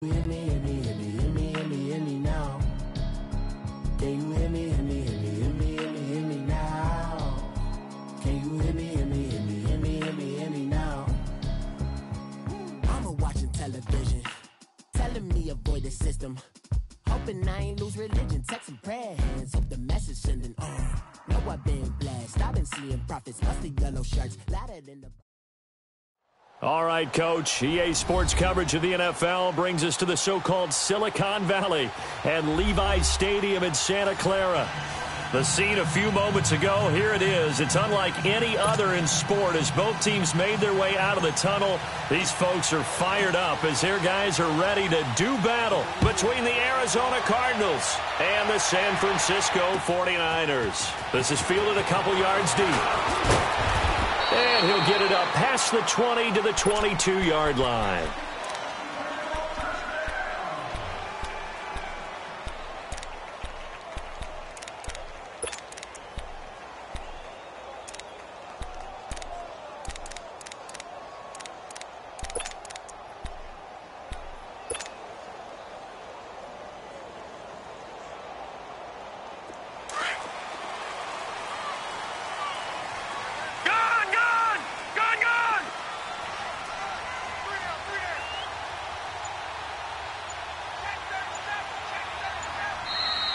Hear me, hear me, hear me, hear me, hear me, hear me now. Can you hear me, hear me, hear me, hear me, hear me, hear me now? Can you hear me, hear me, hear me, hear me, hear me, hear me now? I'm watching television, telling me avoid the system. Hoping I ain't lose religion, texting prayer hands, hope the message sending on. Know I've been blessed, I've been seeing prophets, mostly yellow shirts, louder than the... All right, Coach. EA Sports coverage of the NFL brings us to the so-called Silicon Valley and Levi's Stadium in Santa Clara. The scene a few moments ago, here it is. It's unlike any other in sport as both teams made their way out of the tunnel. These folks are fired up as their guys are ready to do battle between the Arizona Cardinals and the San Francisco 49ers. This is fielded a couple yards deep. And he'll get it up past the 20 to the 22-yard line.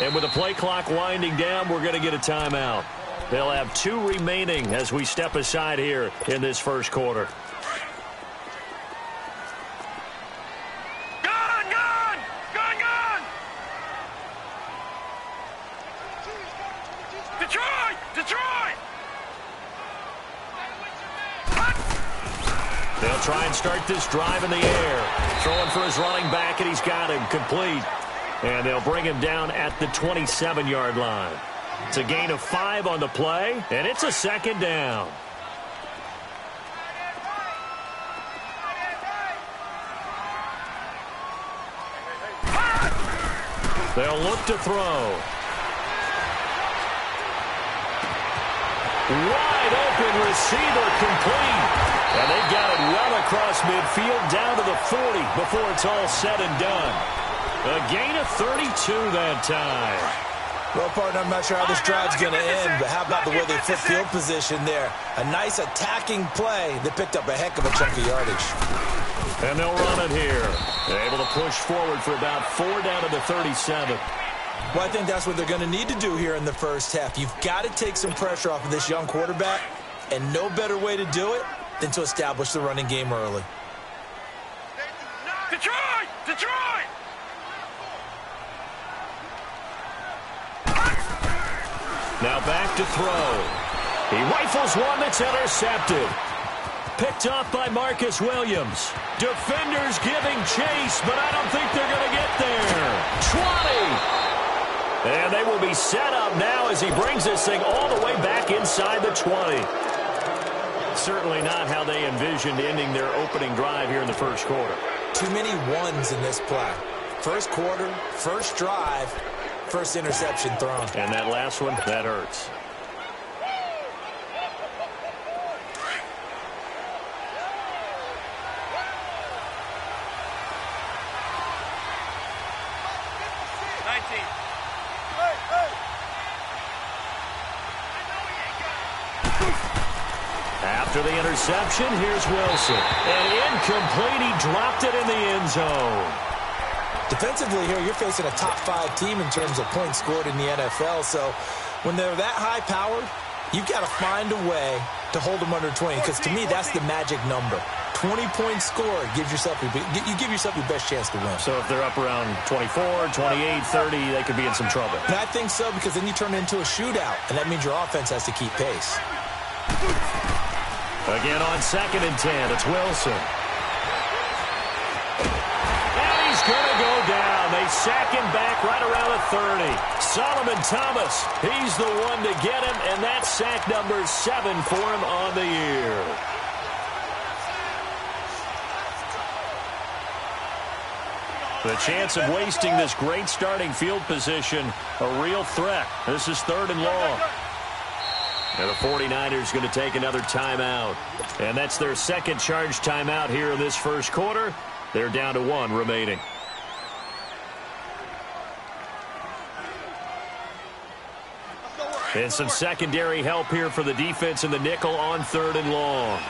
And with the play clock winding down, we're going to get a timeout. They'll have 2 remaining as we step aside here in this first quarter. Detroit! They'll try and start this drive in the air. Throwing for his running back, and he's got him complete. And they'll bring him down at the 27-yard line. It's a gain of 5 on the play, and it's a second down. They'll look to throw. Wide open receiver complete. And they got it well across midfield down to the 40 before it's all said and done. A gain of 32 that time. Well, partner, I'm not sure how this drive's going to end, but how about the way they flip field position there? A nice attacking play that picked up a heck of a chunk of yardage. And they'll run it here. They're able to push forward for about 4 down to the 37. Well, I think that's what they're going to need to do here in the first half. You've got to take some pressure off of this young quarterback, and no better way to do it than to establish the running game early. Detroit! Now back to throw. He rifles one that's intercepted. Picked off by Marcus Williams. Defenders giving chase, but I don't think they're going to get there. 20. And they will be set up now as he brings this thing all the way back inside the 20. Certainly not how they envisioned ending their opening drive here in the first quarter. Too many ones in this play. First quarter, first drive, first interception thrown. And that last one, that hurts. After the interception, here's Wilson. And incomplete, he dropped it in the end zone. Defensively here, you're facing a top-5 team in terms of points scored in the NFL. So when they're that high-powered, you've got to find a way to hold them under 20. Because to me, that's the magic number. 20-point score gives yourself you give yourself your best chance to win. So if they're up around 24, 28, 30, they could be in some trouble. And I think so, because then you turn it into a shootout, and that means your offense has to keep pace. Again on 2nd and 10, it's Wilson. And he's going to go down. They sack him back right around the 30. Solomon Thomas, he's the one to get him, and that's sack number 7 for him on the year. The chance of wasting this great starting field position, a real threat. This is 3rd and long. And the 49ers going to take another timeout. And that's their second charge timeout here in this first quarter. They're down to 1 remaining. And some secondary help here for the defense in the nickel on 3rd and long.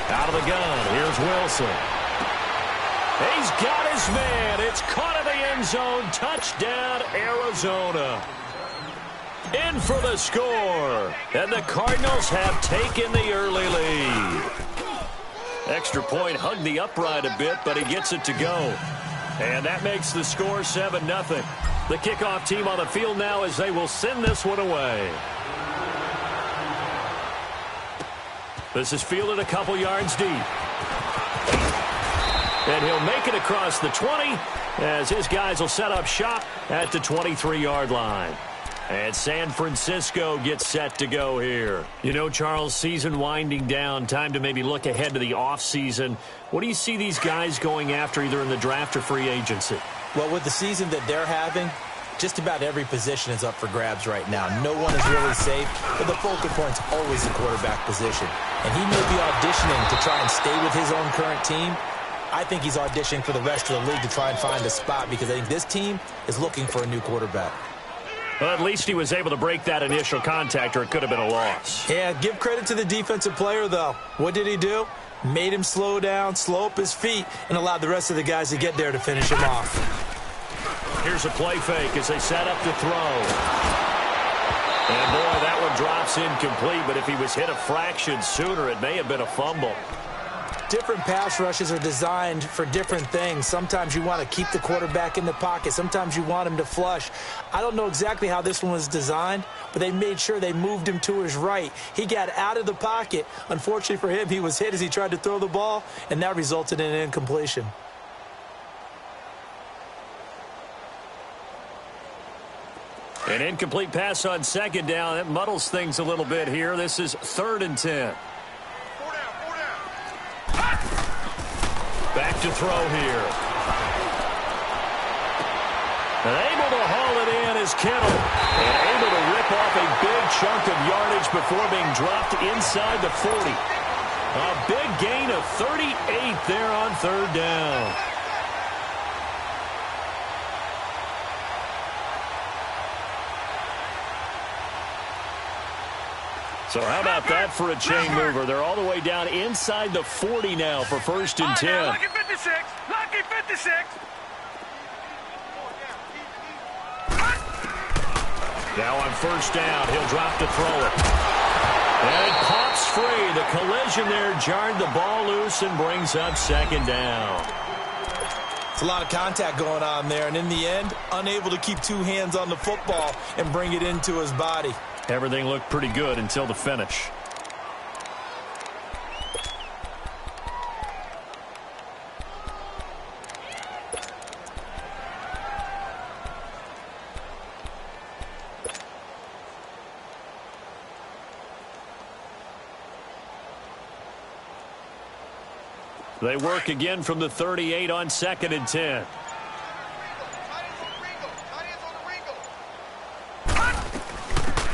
Out of the gun, here's Wilson. He's got his man. It's caught in the end zone. Touchdown, Arizona. In for the score. And the Cardinals have taken the early lead. Extra point hugged the upright a bit, but he gets it to go. And that makes the score 7-0. The kickoff team on the field now as they will send this one away. This is fielded a couple yards deep. And he'll make it across the 20 as his guys will set up shop at the 23-yard line. And San Francisco gets set to go here. You know, Charles, season winding down, time to maybe look ahead to the offseason. What do you see these guys going after either in the draft or free agency? Well, with the season that they're having, just about every position is up for grabs right now. No one is really safe, but the focal point's always the quarterback position. And he may be auditioning to try and stay with his own current team. I think he's auditioning for the rest of the league to try and find a spot because I think this team is looking for a new quarterback. Well, at least he was able to break that initial contact, or it could have been a loss. Yeah, give credit to the defensive player, though. What did he do? Made him slow down, slow up his feet, and allowed the rest of the guys to get there to finish him off. Here's a play fake as they set up to throw. And, boy, that one drops incomplete, but if he was hit a fraction sooner, it may have been a fumble. Different pass rushes are designed for different things. Sometimes you want to keep the quarterback in the pocket. Sometimes you want him to flush. I don't know exactly how this one was designed, but they made sure they moved him to his right. He got out of the pocket. Unfortunately for him, he was hit as he tried to throw the ball, and that resulted in an incompletion. An incomplete pass on 2nd down. That muddles things a little bit here. This is 3rd and 10. Back to throw here. And able to haul it in is Kittle. And able to rip off a big chunk of yardage before being dropped inside the 40. A big gain of 38 there on 3rd down. So how about that for a chain mover? They're all the way down inside the 40 now for 1st and 10. Lucky 56. Lucky 56. Now on 1st down, he'll drop to throw it. And it pops free. The collision there jarred the ball loose and brings up 2nd down. It's a lot of contact going on there, and in the end, unable to keep 2 hands on the football and bring it into his body. Everything looked pretty good until the finish. They work again from the 38 on 2nd and 10.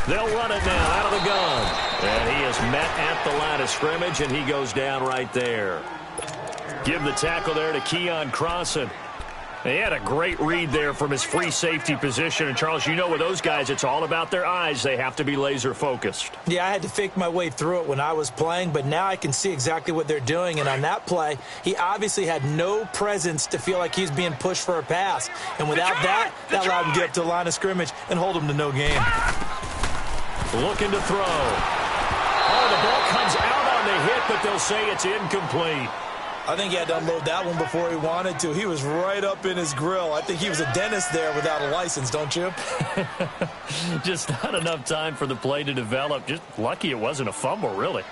They'll run it now out of the gun. And he is met at the line of scrimmage, and he goes down right there. Give the tackle there to Keon Crossan. He had a great read there from his free safety position. And, Charles, you know with those guys, it's all about their eyes. They have to be laser-focused. Yeah, I had to fake my way through it when I was playing, but now I can see exactly what they're doing. And on that play, he obviously had no presence to feel like he's being pushed for a pass. And without that allowed him to get up to the line of scrimmage and hold him to no gain. Looking to throw. Oh, the ball comes out on the hit, but they'll say it's incomplete. I think he had to unload that one before he wanted to. He was right up in his grill. I think he was a dentist there without a license, don't you? Just not enough time for the play to develop. Just lucky it wasn't a fumble, really.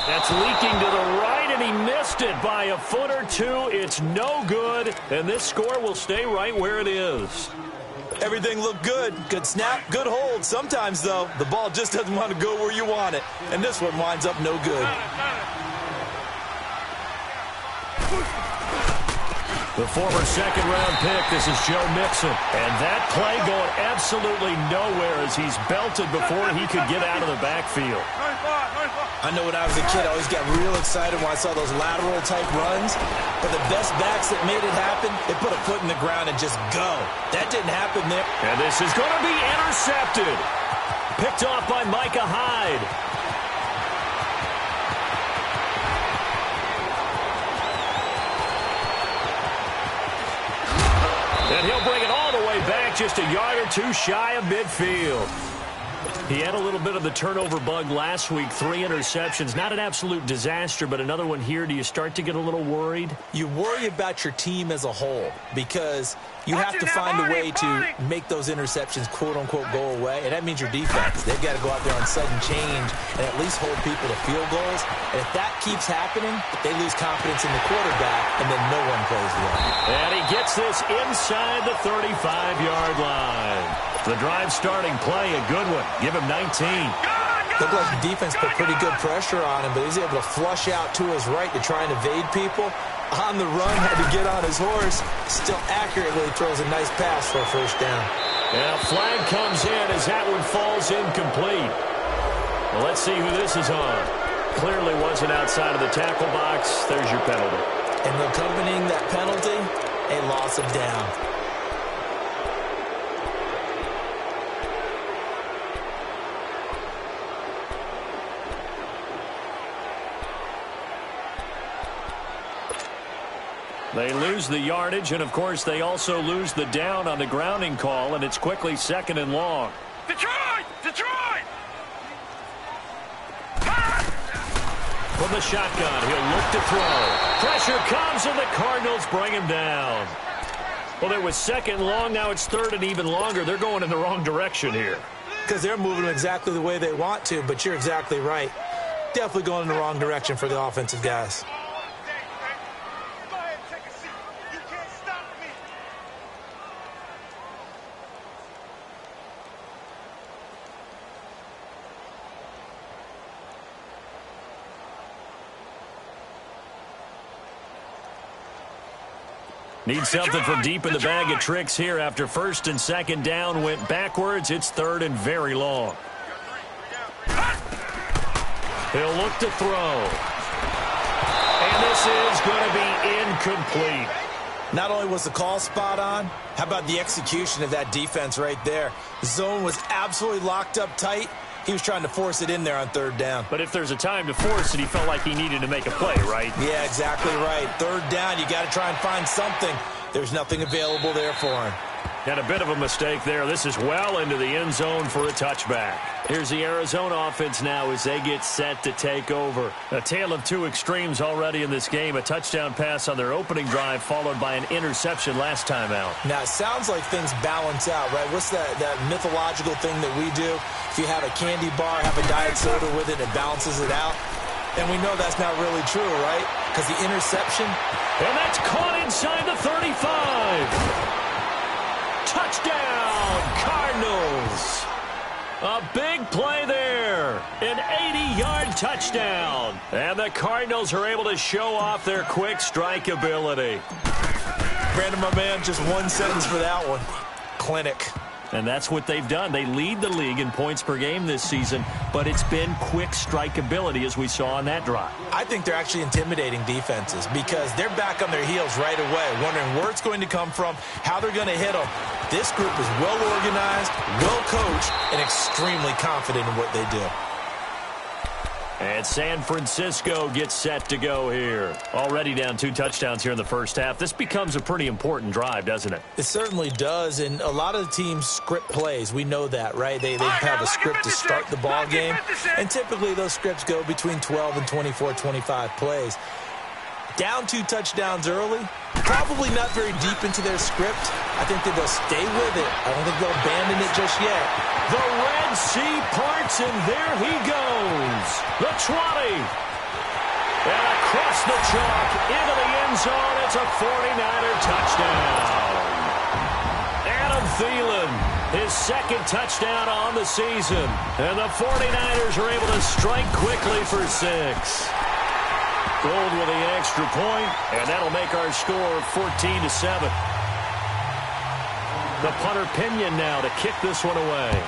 That's leaking to the right, and he missed it by a foot or two. It's no good, and this score will stay right where it is. Everything looked good. Good snap, good hold. Sometimes, though, the ball just doesn't want to go where you want it. And this one winds up no good. The former second-round pick, this is Joe Mixon. And that play going absolutely nowhere as he's belted before he could get out of the backfield. I know when I was a kid, I always got real excited when I saw those lateral-type runs. But the best backs that made it happen, they put a foot in the ground and just go. That didn't happen there. And this is going to be intercepted. Picked off by Micah Hyde. And he'll bring it all the way back, just a yard or two shy of midfield. He had a little bit of the turnover bug last week, 3 interceptions. Not an absolute disaster, but another one here. Do you start to get a little worried? You worry about your team as a whole because you have to find a way to make those interceptions, quote-unquote, go away, and that means your defense. They've got to go out there on sudden change and at least hold people to field goals. And if that keeps happening, they lose confidence in the quarterback, and then no one plays well. And he gets this inside the 35-yard line. The drive starting play, a good one. Give him 19. Looked like the defense put pretty good pressure on him, but he was able to flush out to his right to try and evade people. On the run, had to get on his horse. Still accurately throws a nice pass for a first down. And a flag comes in as that one falls incomplete. Well, let's see who this is on. Clearly wasn't outside of the tackle box. There's your penalty. And accompanying that penalty, a loss of down. They lose the yardage, and, of course, they also lose the down on the grounding call, and it's quickly 2nd and long. Detroit! Detroit! From the shotgun, he'll look to throw. Pressure comes, and the Cardinals bring him down. Well, it was 2nd and long. Now it's 3rd and even longer. They're going in the wrong direction here. Because they're moving exactly the way they want to, but you're exactly right. Definitely going in the wrong direction for the offensive guys. Need something from deep in the bag of tricks here after 1st and 2nd down went backwards. It's 3rd and very long. He'll look to throw. And this is going to be incomplete. Not only was the call spot on, how about the execution of that defense right there? The zone was absolutely locked up tight. He was trying to force it in there on 3rd down. But if there's a time to force it, he felt like he needed to make a play, right? Yeah, exactly right. 3rd down, you got to try and find something. There's nothing available there for him. And a bit of a mistake there. This is well into the end zone for a touchback. Here's the Arizona offense now as they get set to take over. A tale of two extremes already in this game. A touchdown pass on their opening drive followed by an interception last time out. Now, it sounds like things balance out, right? What's that mythological thing that we do? If you have a candy bar, have a diet soda with it, it balances it out. And we know that's not really true, right? Because the interception. And that's caught inside the 35. Touchdown, Cardinals. A big play there. An 80-yard touchdown. And the Cardinals are able to show off their quick strike ability. Brandon, my man, just one sentence for that one. Clinic. And that's what they've done. They lead the league in points per game this season, but it's been quick strike ability as we saw on that drive. I think they're actually intimidating defenses because they're back on their heels right away, wondering where it's going to come from, how they're going to hit them. This group is well organized, well coached, and extremely confident in what they do. And San Francisco gets set to go here. Already down 2 touchdowns here in the first half. This becomes a pretty important drive, doesn't it? It certainly does, and a lot of the teams script plays. We know that, right? They have a script to start the ball game, and typically those scripts go between 12 and 24, 25 plays. Down 2 touchdowns early, probably not very deep into their script. I think that they'll stay with it. I don't think they'll abandon it just yet. The Red Sea parts, and there he goes. The 20. And across the chalk into the end zone. It's a 49er touchdown. And a Adam Thielen, his second touchdown on the season. And the 49ers are able to strike quickly for 6. Gold with the extra point, and that'll make our score 14-7. The punter Pinion now to kick this one away.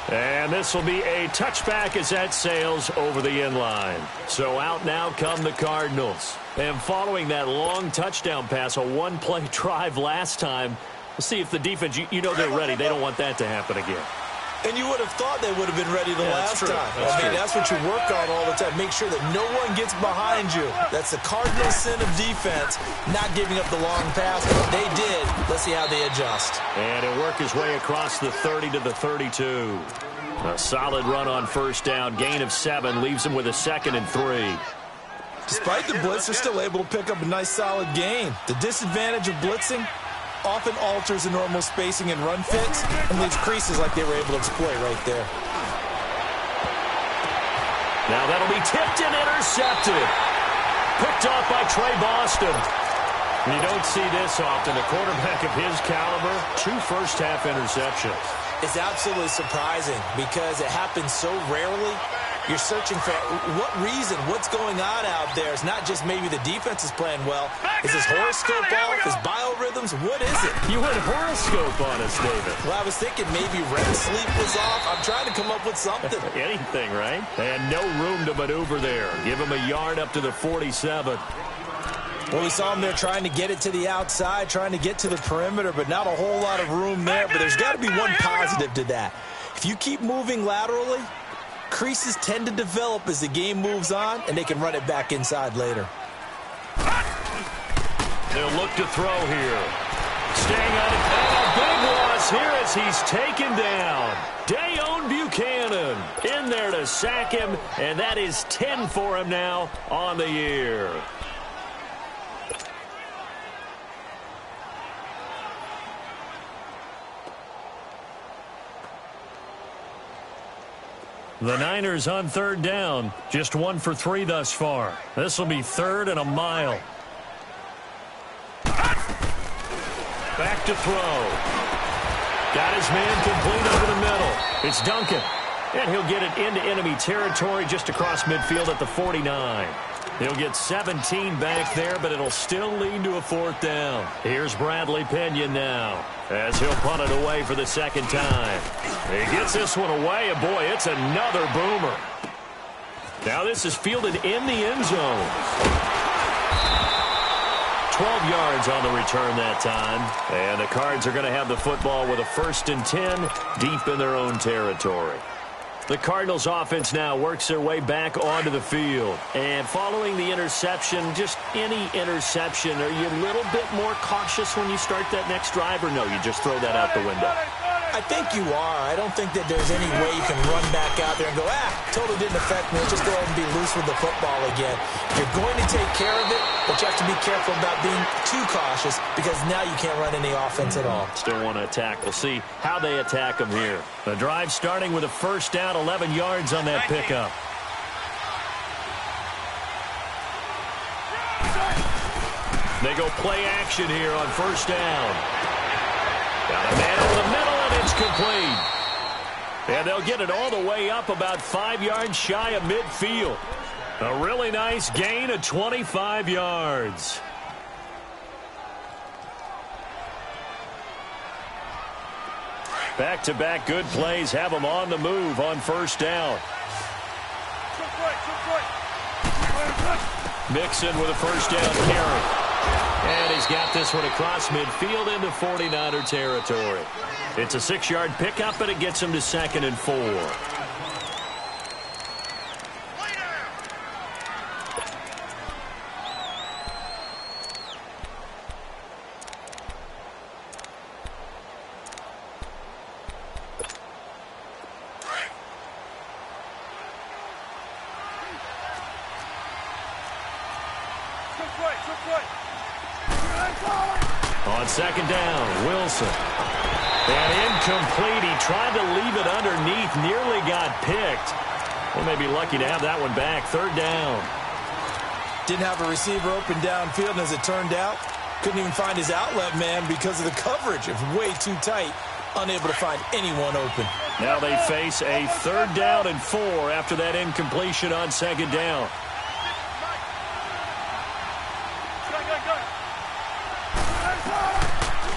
And this will be a touchback as that sails over the end line. So out now come the Cardinals. And following that long touchdown pass, a one-play drive last time, we'll see if the defense, you know they're ready. They don't want that to happen again. And you would have thought they would have been ready the last time. That's what you work on all the time. Make sure that no one gets behind you. That's the cardinal sin of defense, not giving up the long pass. They did. Let's see how they adjust. And he'll work his way across the 30 to the 32. A solid run on first down. Gain of 7 leaves him with a 2nd and 3. Despite the blitz, they're still able to pick up a nice solid gain. The disadvantage of blitzing often alters the normal spacing and run fits and leaves creases like they were able to exploit right there. Now that'll be tipped and intercepted. Picked off by Trey Boston. You don't see this often. A quarterback of his caliber, 2 first-half interceptions. It's absolutely surprising because it happens so rarely. You're searching for what reason, what's going on out there. It's not just maybe the defense is playing well. Is his horoscope off? His biorhythms? What is it? You went horoscope on us, David. Well, I was thinking maybe REM sleep was off. I'm trying to come up with something. Anything, right? And no room to maneuver there. Give him a yard up to the 47. Well, we saw him there trying to get it to the outside, trying to get to the perimeter, but not a whole lot of room there. But there's got to be one positive to that. If you keep moving laterally, creases tend to develop as the game moves on, and they can run it back inside later. They'll look to throw here. Staying on it. And a big loss here as he's taken down. Dayon Buchanan in there to sack him, and that is 10 for him now on the year. The Niners on third down. Just 1 for 3 thus far. This will be 3rd and a mile. Back to throw. Got his man complete over the middle. It's Duncan. And he'll get it into enemy territory just across midfield at the 49. He'll get 17 back there, but it'll still lead to a 4th down. Here's Bradley Pinion now as he'll punt it away for the 2nd time. He gets this one away, and boy, it's another boomer. Now this is fielded in the end zone. 12 yards on the return that time. And the Cards are going to have the football with a 1st and 10 deep in their own territory. The Cardinals offense now works their way back onto the field. And following the interception, just any interception, are you a little bit more cautious when you start that next drive, or no, you just throw that out the window? I think you are. I don't think that there's any way you can run back out there and go, totally didn't affect me. Just go ahead and be loose with the football again. You're going to take care of it, but you have to be careful about being too cautious because now you can't run any offense at all. Still want to attack. We'll see how they attack them here. The drive starting with a 1st down, 11 yards on that pickup. They go play action here on 1st down. Got a man over the middle, and it's complete. And they'll get it all the way up about 5 yards shy of midfield. A really nice gain of 25 yards. Back-to-back good plays have them on the move on 1st down. Mixon with a 1st down carry. And he's got this one across midfield into 49er territory. It's a 6-yard pickup, but it gets him to 2nd and 4. On 2nd down, Wilson. And incomplete. He tried to leave it underneath, nearly got picked. They may be lucky to have that one back. 3rd down. Didn't have a receiver open downfield, and as it turned out, couldn't even find his outlet man because of the coverage. It was way too tight, unable to find anyone open. Now they face a 3rd down and 4 after that incompletion on 2nd down.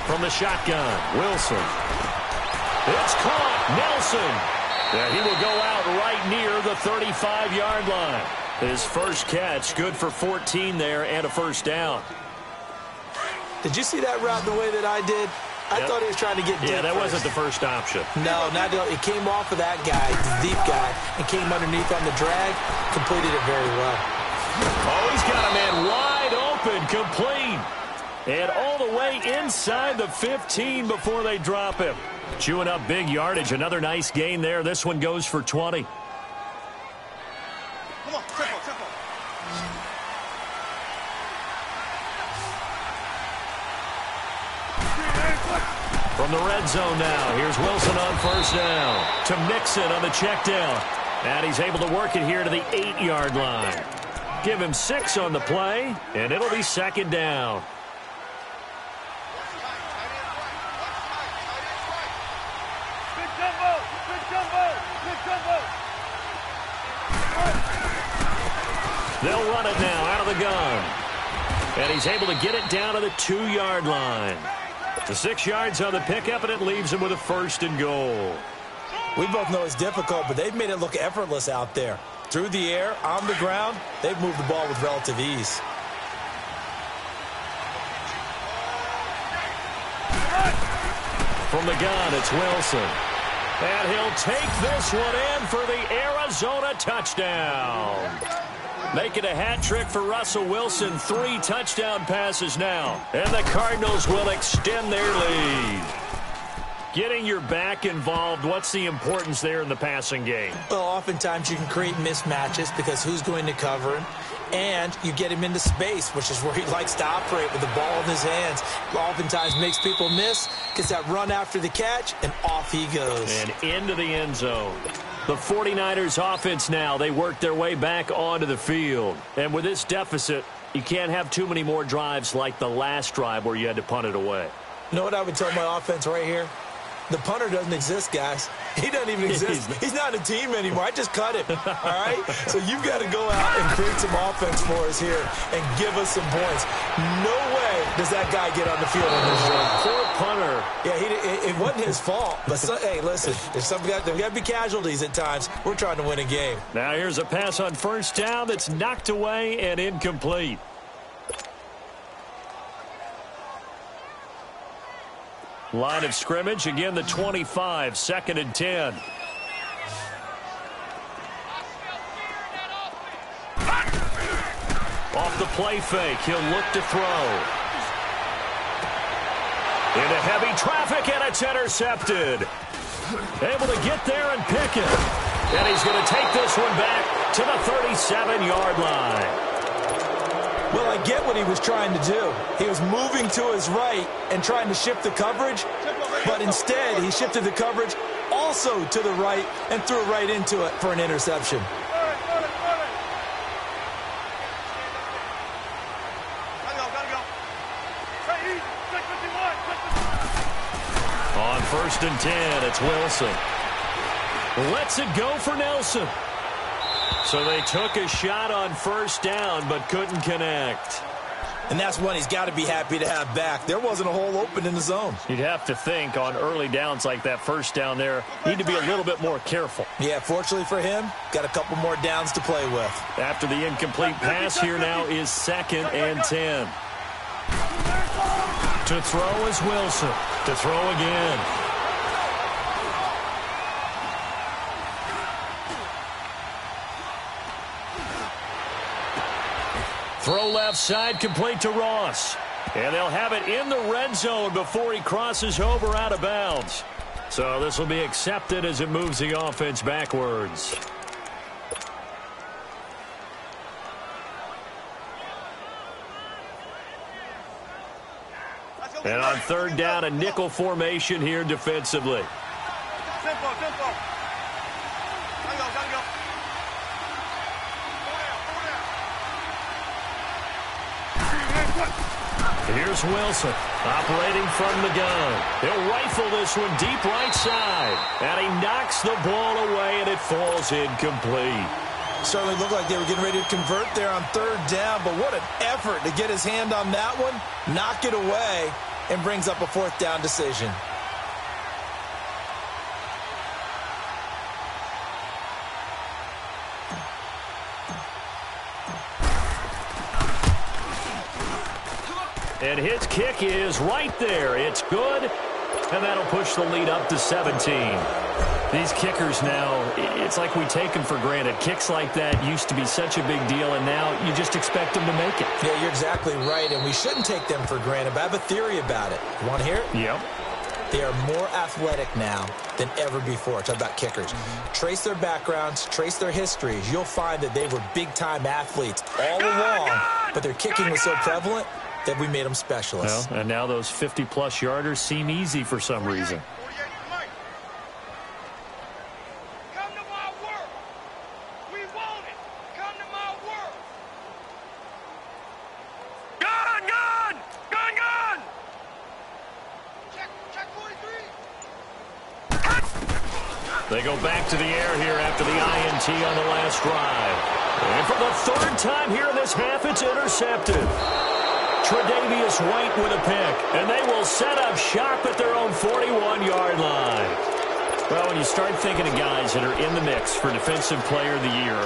From the shotgun, Wilson. It's caught. Nelson. Yeah, he will go out right near the 35-yard line. His first catch, good for 14 there and a 1st down. Did you see that route the way that I did? I thought he was trying to get deep. Yeah, that first. wasn't the first option. No, not at all. It came off of that guy, the deep guy, and came underneath on the drag. Completed it very well. Oh, he's got a man wide open, complete. And all the way inside the 15 before they drop him. Chewing up big yardage. Another nice gain there. This one goes for 20. Come on, tempo. From the red zone now, here's Wilson on 1st down. To Mixon on the check down. And he's able to work it here to the 8-yard line. Give him 6 on the play, and it'll be 2nd down. They'll run it now out of the gun. And he's able to get it down to the 2-yard line. The 6 yards on the pickup, and it leaves him with a 1st and goal. We both know it's difficult, but they've made it look effortless out there. Through the air, on the ground, they've moved the ball with relative ease. From the gun, it's Wilson. And he'll take this one in for the Arizona touchdown. Making a hat trick for Russell Wilson. 3 touchdown passes now. And the Cardinals will extend their lead. Getting your back involved, what's the importance there in the passing game? Well, oftentimes you can create mismatches because who's going to cover him? And you get him into space, which is where he likes to operate with the ball in his hands. Oftentimes makes people miss, gets that run after the catch, and off he goes. And into the end zone. The 49ers offense now, they work their way back onto the field. And with this deficit, you can't have too many more drives like the last drive where you had to punt it away. You know what I would tell my offense right here? The punter doesn't exist, guys. He doesn't even exist. He's not a team anymore. I just cut him, all right? So you've got to go out and create some offense for us here and give us some points. No way does that guy get on the field on this drive. Poor punter. Yeah, it wasn't his fault. But, hey, listen, there's got to be casualties at times. We're trying to win a game. Now here's a pass on 1st down that's knocked away and incomplete. Line of scrimmage, again the 25, 2nd and 10. Off the play fake, he'll look to throw. Into heavy traffic, and it's intercepted. Able to get there and pick it. And he's going to take this one back to the 37-yard line. Well, I get what he was trying to do. He was moving to his right and trying to shift the coverage, but instead he shifted the coverage also to the right and threw it right into it for an interception. On 1st and 10, it's Wilson. Lets it go for Nelson. So they took a shot on 1st down, but couldn't connect. And that's one he's got to be happy to have back. There wasn't a hole open in the zone. You'd have to think on early downs like that 1st down there, need to be a little bit more careful. Yeah, fortunately for him, got a couple more downs to play with. After the incomplete pass, here now is 2nd and 10. To throw is Wilson. To throw again. Throw left side, complete to Ross. And they'll have it in the red zone before he crosses over out of bounds. So this will be accepted as it moves the offense backwards. And on 3rd down, a nickel formation here defensively. Tempo. Gotta go. Here's Wilson, operating from the gun. He'll rifle this one deep right side. And he knocks the ball away, and it falls incomplete. Certainly looked like they were getting ready to convert there on third down, but what an effort to get his hand on that one, knock it away, and brings up a fourth down decision. And his kick is right there. It's good, and that'll push the lead up to 17. These kickers now, it's like we take them for granted. Kicks like that used to be such a big deal, and now you just expect them to make it. Yeah, you're exactly right, and we shouldn't take them for granted, but I have a theory about it. You want to hear it? Yep. They are more athletic now than ever before. Talk about kickers. Trace their backgrounds, trace their histories. You'll find that they were big-time athletes all along, but their kicking was so prevalent that we made them specialists. Well, and now those 50-plus yarders seem easy for some reason. Come to my work. We want it. Come to my work. Gun, gun! Gun, gun! Check 43. They go back to the air here after the INT on the last drive. And for the third time here in this half, it's intercepted. Tre'Davious White with a pick, and they will set up shop at their own 41-yard line. Well, when you start thinking of guys that are in the mix for Defensive Player of the Year,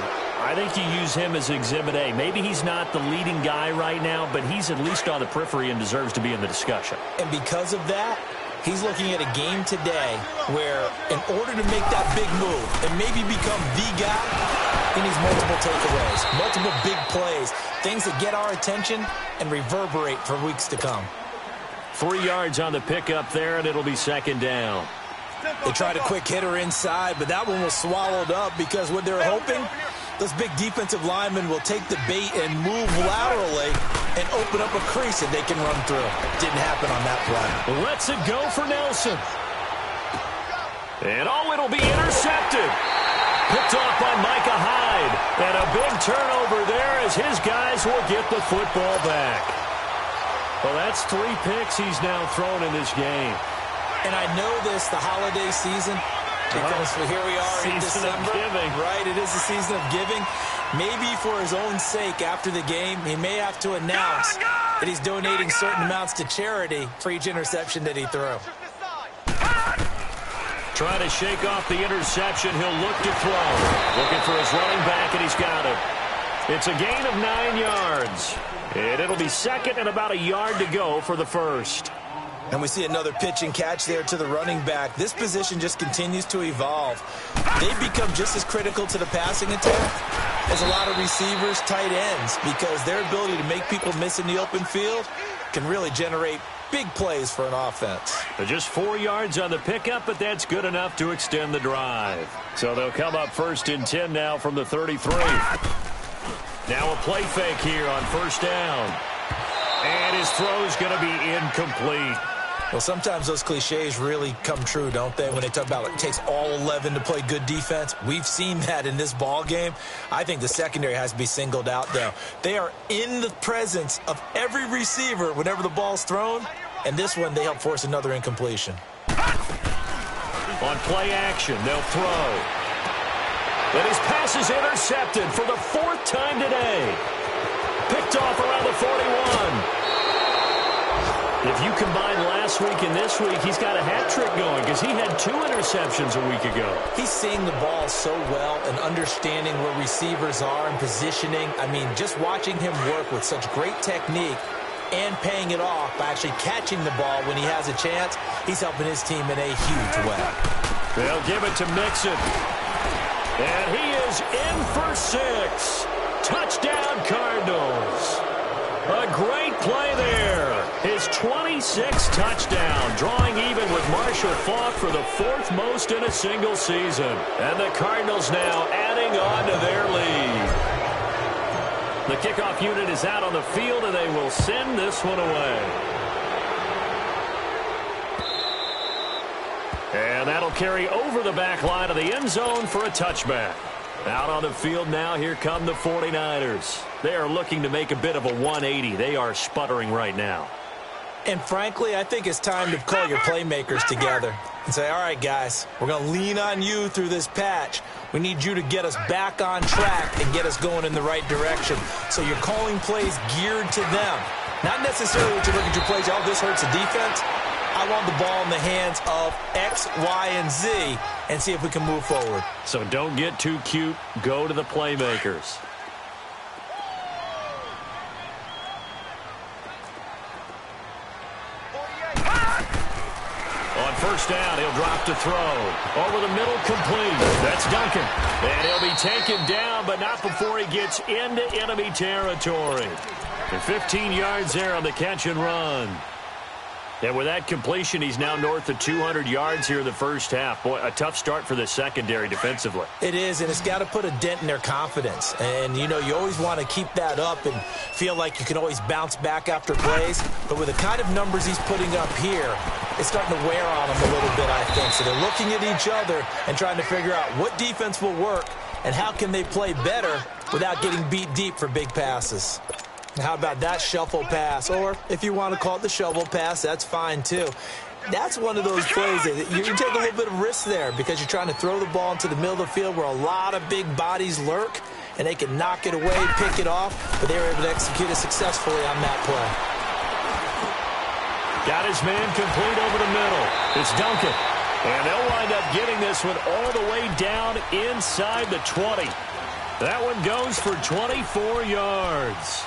I think you use him as Exhibit A. Maybe he's not the leading guy right now, but he's at least on the periphery and deserves to be in the discussion. And because of that, he's looking at a game today where in order to make that big move and maybe become the guy, he needs multiple takeaways, multiple big plays, things that get our attention and reverberate for weeks to come. 3 yards on the pickup there, and it'll be second down. They tried a quick hitter inside, but that one was swallowed up because what they were hoping, those big defensive linemen will take the bait and move laterally and open up a crease that they can run through. Didn't happen on that play. Lets it go for Nelson. And it'll be intercepted. Picked off by Micah Hyde. And a big turnover there as his guys will get the football back. Well, that's 3 picks he's now thrown in this game. And I know this, the holiday season, because here we are in December. Right, it is the season of giving. Maybe for his own sake, after the game, he may have to announce that he's donating certain amounts to charity for each interception that he threw. Trying to shake off the interception. He'll look to throw. Looking for his running back, and he's got it. It's a gain of 9 yards. And it'll be second and about a yard to go for the first. And we see another pitch and catch there to the running back. This position just continues to evolve. They've become just as critical to the passing attack as a lot of receivers, tight ends, because their ability to make people miss in the open field can really generate big plays for an offense. Just 4 yards on the pickup, but that's good enough to extend the drive. So they'll come up first and 10 now from the 33. Now a play fake here on first down. And his throw's going to be incomplete. Well, sometimes those cliches really come true, don't they, when they talk about it takes all 11 to play good defense. We've seen that in this ball game. I think the secondary has to be singled out, though. They are in the presence of every receiver whenever the ball's thrown, and this one they help force another incompletion. On play action, they'll throw. And his pass is intercepted for the 4th time today. Picked off around the 41. If you combine last week and this week, he's got a hat trick going because he had 2 interceptions a week ago. He's seeing the ball so well and understanding where receivers are and positioning. I mean, just watching him work with such great technique and paying it off by actually catching the ball when he has a chance, he's helping his team in a huge way. They'll give it to Mixon. And he is in for 6. Touchdown, Cardinals. A great play there. His 26th touchdown, drawing even with Marshall Faulk for the 4th most in a single season. And the Cardinals now adding on to their lead. The kickoff unit is out on the field, and they will send this one away. And that'll carry over the back line of the end zone for a touchback. Out on the field now, here come the 49ers. They are looking to make a bit of a 180. They are sputtering right now. And frankly, I think it's time to call your playmakers together and say, all right, guys, we're going to lean on you through this patch. We need you to get us back on track and get us going in the right direction. So you're calling plays geared to them. Not necessarily to look at your plays, oh, this hurts the defense. I want the ball in the hands of X, Y, and Z and see if we can move forward. So don't get too cute. Go to the playmakers. On first down, he'll drop to throw. Over the middle, complete. That's Duncan. And he'll be taken down, but not before he gets into enemy territory. And 15 yards there on the catch and run. And with that completion, he's now north of 200 yards here in the first half. Boy, a tough start for the secondary defensively. It is, and it's got to put a dent in their confidence. And, you know, you always want to keep that up and feel like you can always bounce back after plays. But with the kind of numbers he's putting up here, it's starting to wear on them a little bit, I think. So they're looking at each other and trying to figure out what defense will work and how can they play better without getting beat deep for big passes. How about that shuffle pass? Or if you want to call it the shovel pass, that's fine too. That's one of those plays that you take a little bit of risk there because you're trying to throw the ball into the middle of the field where a lot of big bodies lurk, and they can knock it away, pick it off, but they were able to execute it successfully on that play. Got his man complete over the middle. It's Duncan. And they'll wind up getting this one all the way down inside the 20. That one goes for 24 yards.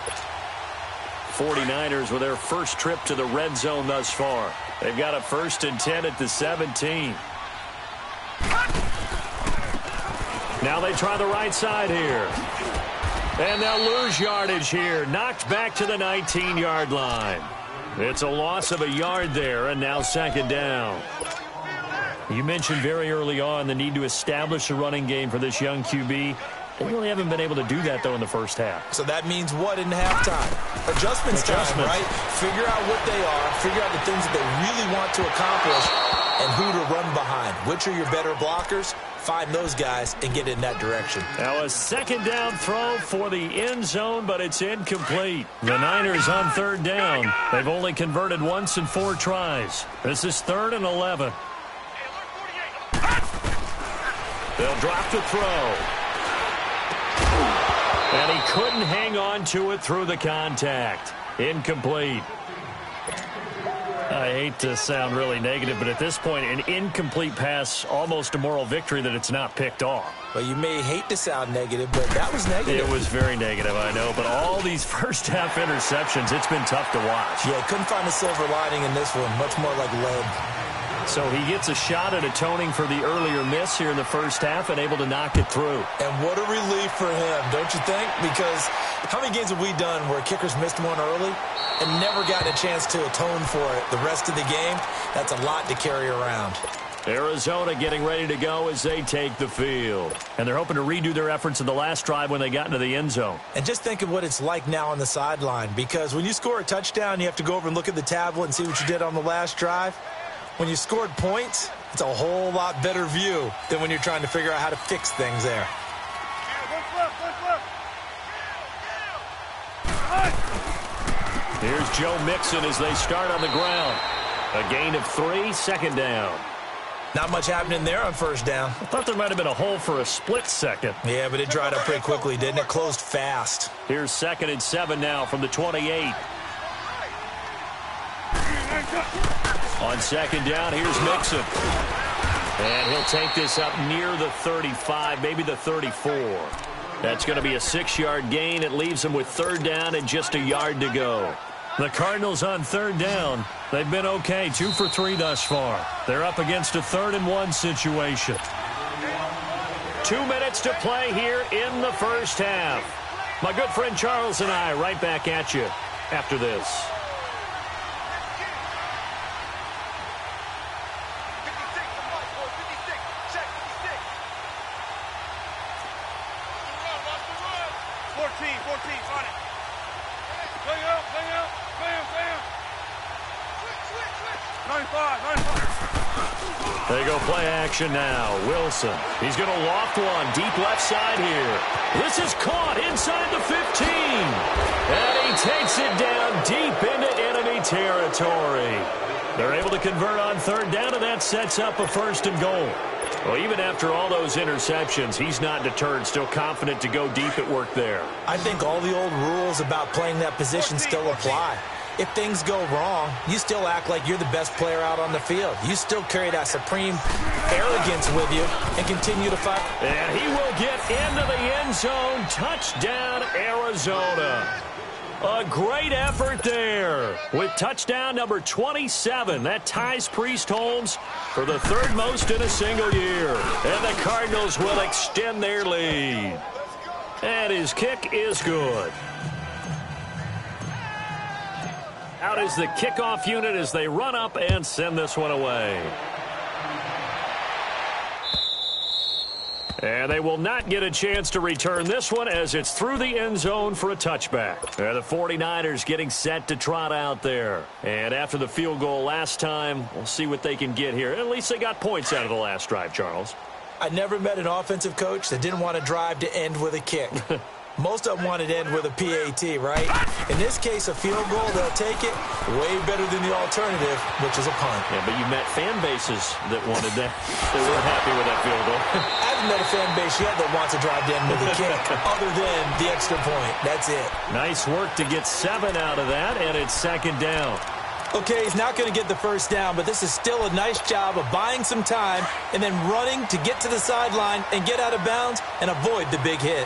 49ers with their first trip to the red zone thus far. They've got a 1st and 10 at the 17. Now they try the right side here. And they'll lose yardage here. Knocked back to the 19-yard line. It's a loss of a yard there, and now 2nd down. You mentioned very early on the need to establish a running game for this young QB. They really haven't been able to do that, though, in the first half. So that means what in halftime? Adjustments time, right? Figure out what they are, figure out the things that they really want to accomplish, and who to run behind. Which are your better blockers? Find those guys and get in that direction. Now a 2nd down throw for the end zone, but it's incomplete. The Niners on 3rd down. They've only converted once in 4 tries. This is 3rd and 11. They'll drop to throw. And he couldn't hang on to it through the contact. Incomplete. I hate to sound really negative, but at this point, an incomplete pass, almost a moral victory that it's not picked off. Well, you may hate to sound negative, but that was negative. It was very negative, I know. But all these first-half interceptions, it's been tough to watch. Yeah, couldn't find a silver lining in this one. Much more like lead. So he gets a shot at atoning for the earlier miss here in the first half and able to knock it through. And what a relief for him, don't you think? Because how many games have we done where kickers missed one early and never gotten a chance to atone for it the rest of the game? That's a lot to carry around. Arizona getting ready to go as they take the field. And they're hoping to redo their efforts in the last drive when they got into the end zone. And just think of what it's like now on the sideline, because when you score a touchdown, you have to go over and look at the tablet and see what you did on the last drive. When you scored points, it's a whole lot better view than when you're trying to figure out how to fix things there. Here's Joe Mixon as they start on the ground. A gain of 3, 2nd down. Not much happening there on 1st down. I thought there might have been a hole for a split second. Yeah, but it dried up pretty quickly, didn't it? Closed fast. Here's 2nd and 7 now from the 28. On 2nd down, here's Mixon. And he'll take this up near the 35, maybe the 34. That's going to be a 6-yard gain. It leaves them with 3rd down and just a yard to go. The Cardinals on 3rd down. They've been okay, 2 for 3 thus far. They're up against a 3rd and 1 situation. 2 minutes to play here in the first half. My good friend Charles and I right back at you after this. They go play action now. Wilson. He's going to loft one deep left side here. This is caught inside the 15. And he takes it down deep into enemy territory. They're able to convert on third down, and that sets up a 1st and goal. Well, even after all those interceptions, he's not deterred, still confident to go deep at work there. I think all the old rules about playing that position still apply. If things go wrong, you still act like you're the best player out on the field. You still carry that supreme arrogance with you and continue to fight. And he will get into the end zone. Touchdown, Arizona. A great effort there with touchdown number 27. That ties Priest Holmes for the 3rd most in a single year. And the Cardinals will extend their lead. And his kick is good. Out is the kickoff unit as they run up and send this one away. And they will not get a chance to return this one as it's through the end zone for a touchback. And the 49ers getting set to trot out there. And after the field goal last time, we'll see what they can get here. At least they got points out of the last drive, Charles. I never met an offensive coach that didn't want to drive to end with a kick. Most of them want it to end with a PAT, right? In this case, a field goal, they'll take it way better than the alternative, which is a punt. Yeah, but you met fan bases that wanted that. They weren't happy with that field goal. I haven't met a fan base yet that wants to drive to end with a kick, other than the extra point. That's it. Nice work to get 7 out of that, and it's 2nd down. Okay, he's not going to get the 1st down, but this is still a nice job of buying some time and then running to get to the sideline and get out of bounds and avoid the big hit.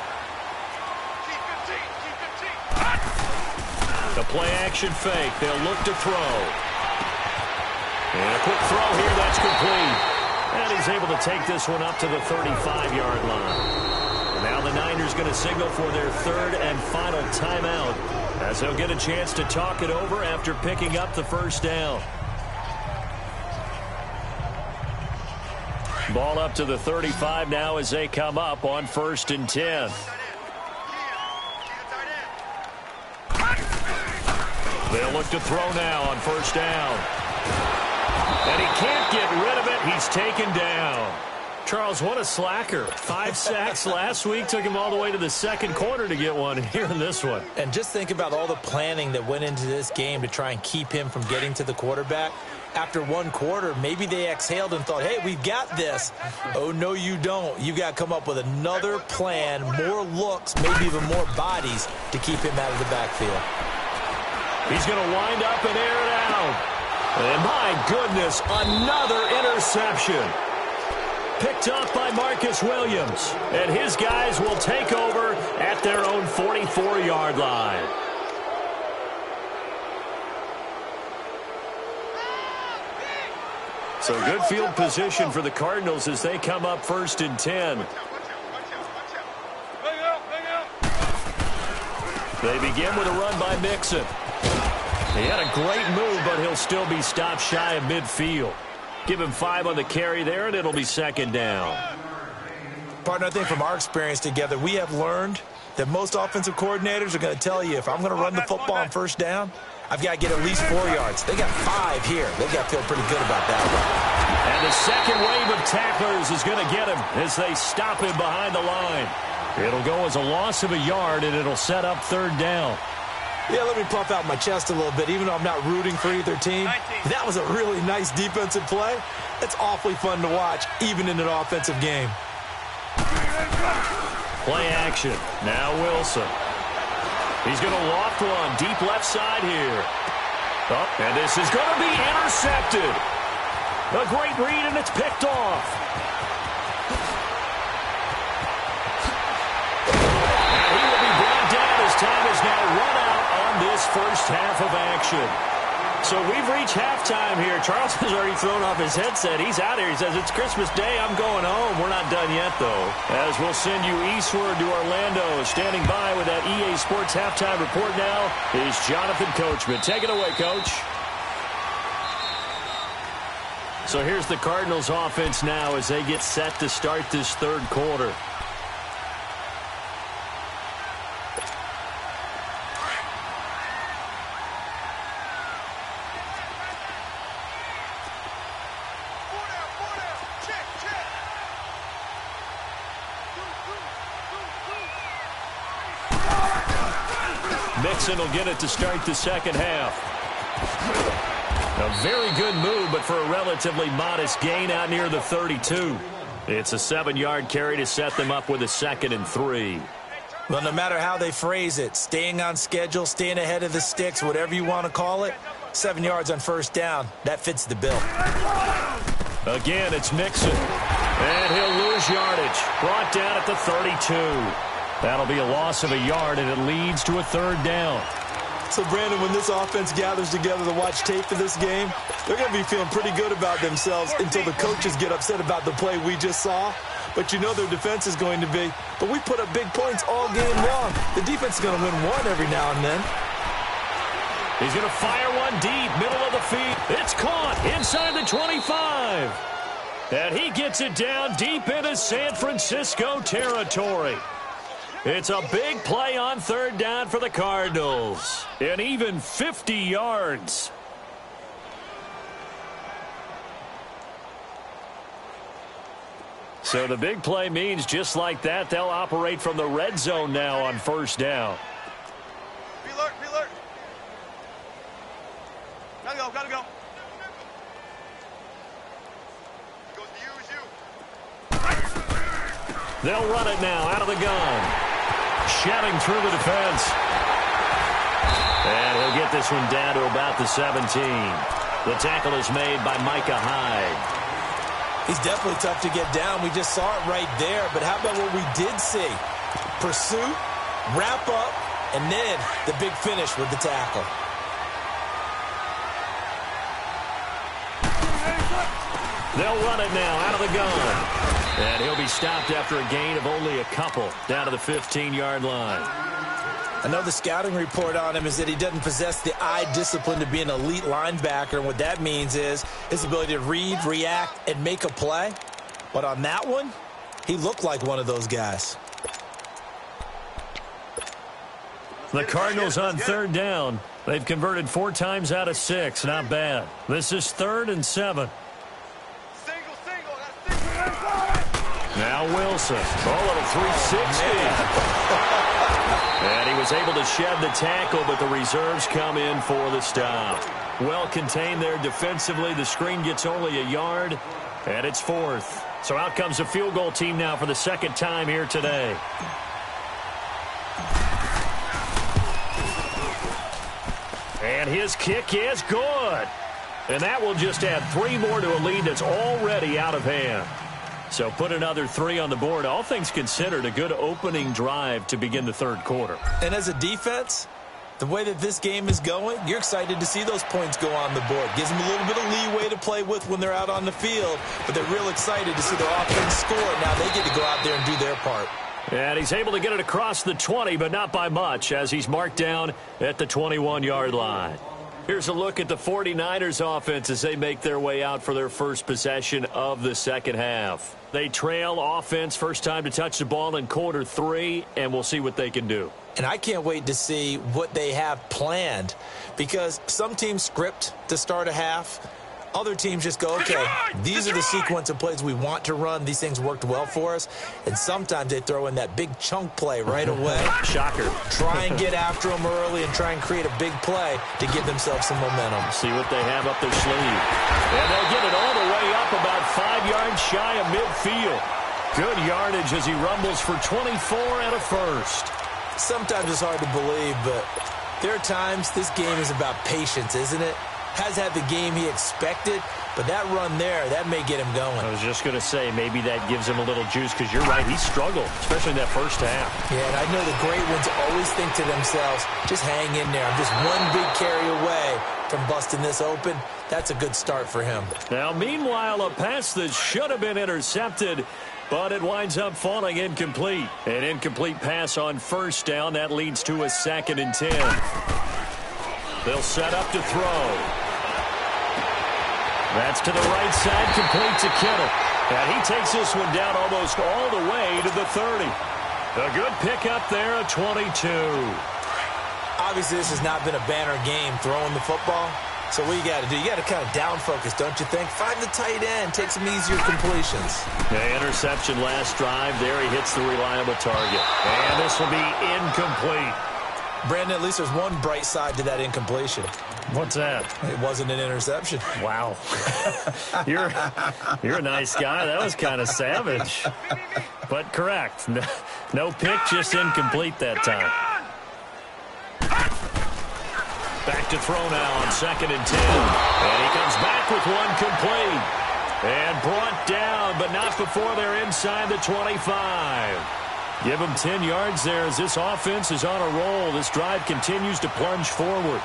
The play-action fake. They'll look to throw. And a quick throw here. That's complete. And he's able to take this one up to the 35-yard line. And now the Niners going to signal for their 3rd and final timeout as they'll get a chance to talk it over after picking up the 1st down. Ball up to the 35 now as they come up on 1st and 10. They'll look to throw now on 1st down. And he can't get rid of it. He's taken down. Charles, what a slacker. 5 sacks last week. Took him all the way to the 2nd quarter to get one here in this one. And just think about all the planning that went into this game to try and keep him from getting to the quarterback. After 1 quarter, maybe they exhaled and thought, hey, we've got this. Oh, no, you don't. You got to come up with another plan, more looks, maybe even more bodies to keep him out of the backfield. He's going to wind up and air it out. And my goodness, another interception. Picked up by Marcus Williams. And his guys will take over at their own 44-yard line. So good field position for the Cardinals as they come up 1st and 10. They begin with a run by Mixon. He had a great move, but he'll still be stopped shy of midfield. Give him 5 on the carry there, and it'll be 2nd down. Partner, I think from our experience together, we have learned that most offensive coordinators are going to tell you, if I'm going to run the football on 1st down, I've got to get at least 4 yards. They got 5 here. They got to feel pretty good about that one. And the second wave of tacklers is going to get him as they stop him behind the line. It'll go as a loss of a yard, and it'll set up 3rd down. Yeah, let me puff out my chest a little bit, even though I'm not rooting for either team. That was a really nice defensive play. It's awfully fun to watch, even in an offensive game. Play action. Now Wilson. He's going to loft one deep left side here. Oh, and this is going to be intercepted. A great read, and it's picked off. And he will be brought down as time is now run out on this 1st half of action. So we've reached halftime here. Charles has already thrown off his headset. He's out here. He says, it's Christmas Day. I'm going home. We're not done yet, though. As we'll send you eastward to Orlando. Standing by with that EA Sports halftime report now is Jonathan Coachman. Take it away, Coach. So here's the Cardinals offense now as they get set to start this 3rd quarter. Mixon will get it to start the second half. A very good move, but for a relatively modest gain out near the 32. It's a 7-yard carry to set them up with a 2nd and 3. Well, no matter how they phrase it, staying on schedule, staying ahead of the sticks, whatever you want to call it, 7 yards on first down, that fits the bill. Again, it's Mixon. And he'll lose yardage. Brought down at the 32. That'll be a loss of a yard, and it leads to a 3rd down. So, Brandon, when this offense gathers together to watch tape for this game, they're going to be feeling pretty good about themselves until the coaches get upset about the play we just saw. But you know their defense is going to be. But we put up big points all game long. The defense is going to win one every now and then. He's going to fire one deep, middle of the field. It's caught inside the 25. And he gets it down deep into San Francisco territory. It's a big play on 3rd down for the Cardinals. And even 50 yards. So the big play means just like that, they'll operate from the red zone now on 1st down. Be alert, be alert. Gotta go, gotta go. Goes to you, it's you. They'll run it now out of the gun. Shedding through the defense. And he'll get this one down to about the 17. The tackle is made by Micah Hyde. He's definitely tough to get down. We just saw it right there. But how about what we did see? Pursuit, wrap up, and then the big finish with the tackle. They'll run it now out of the gun. And he'll be stopped after a gain of only a couple down to the 15-yard line. I know the scouting report on him is that he doesn't possess the eye discipline to be an elite linebacker. And what that means is his ability to read, react, and make a play. But on that one, he looked like one of those guys. The Cardinals on 3rd down. They've converted 4 times out of 6. Not bad. This is 3rd and 7. Now Wilson. Oh, little 360. And he was able to shed the tackle, but the reserves come in for the stop. Well contained there defensively. The screen gets only a yard, and it's 4th. So out comes the field goal team now for the 2nd time here today. And his kick is good. And that will just add 3 more to a lead that's already out of hand. So put another 3 on the board. All things considered, a good opening drive to begin the 3rd quarter. And as a defense, the way that this game is going, you're excited to see those points go on the board. Gives them a little bit of leeway to play with when they're out on the field, but they're real excited to see their offense score. Now they get to go out there and do their part. And he's able to get it across the 20, but not by much, as he's marked down at the 21-yard line. Here's a look at the 49ers offense as they make their way out for their first possession of the 2nd half. They trail offense first time to touch the ball in quarter 3, and we'll see what they can do. And I can't wait to see what they have planned, because some teams script to start a half. Other teams just go, okay, these are the sequence of plays we want to run. These things worked well for us. And sometimes they throw in that big chunk play right away. Shocker. Try and get after them early and try and create a big play to give themselves some momentum. See what they have up their sleeve. And they'll get it all the way up about 5 yards shy of midfield. Good yardage as he rumbles for 24 and a first. Sometimes it's hard to believe, but there are times this game is about patience, isn't it? Has had the game he expected, but that run there, that may get him going. I was just going to say, maybe that gives him a little juice, because you're right, he struggled, especially in that first half. Yeah, and I know the great ones always think to themselves, just hang in there. I'm just one big carry away from busting this open. That's a good start for him. Now, meanwhile, a pass that should have been intercepted, but it winds up falling incomplete. An incomplete pass on first down. That leads to a 2nd and 10. They'll set up to throw. That's to the right side, complete to Kittle. And he takes this one down almost all the way to the 30. A good pickup there, a 22. Obviously, this has not been a banner game throwing the football. So what you got to do, you got to kind of down focus, don't you think? Find the tight end, take some easier completions. The interception last drive. There he hits the reliable target. And this will be incomplete. Brandon, at least there's one bright side to that incompletion. What's that? It wasn't an interception. Wow. You're a nice guy. That was kind of savage. But correct. No pick, just incomplete that time. Back to throw now on 2nd and 10. And he comes back with one complete. And brought down, but not before they're inside the 25. Give them 10 yards there as this offense is on a roll. This drive continues to plunge forward.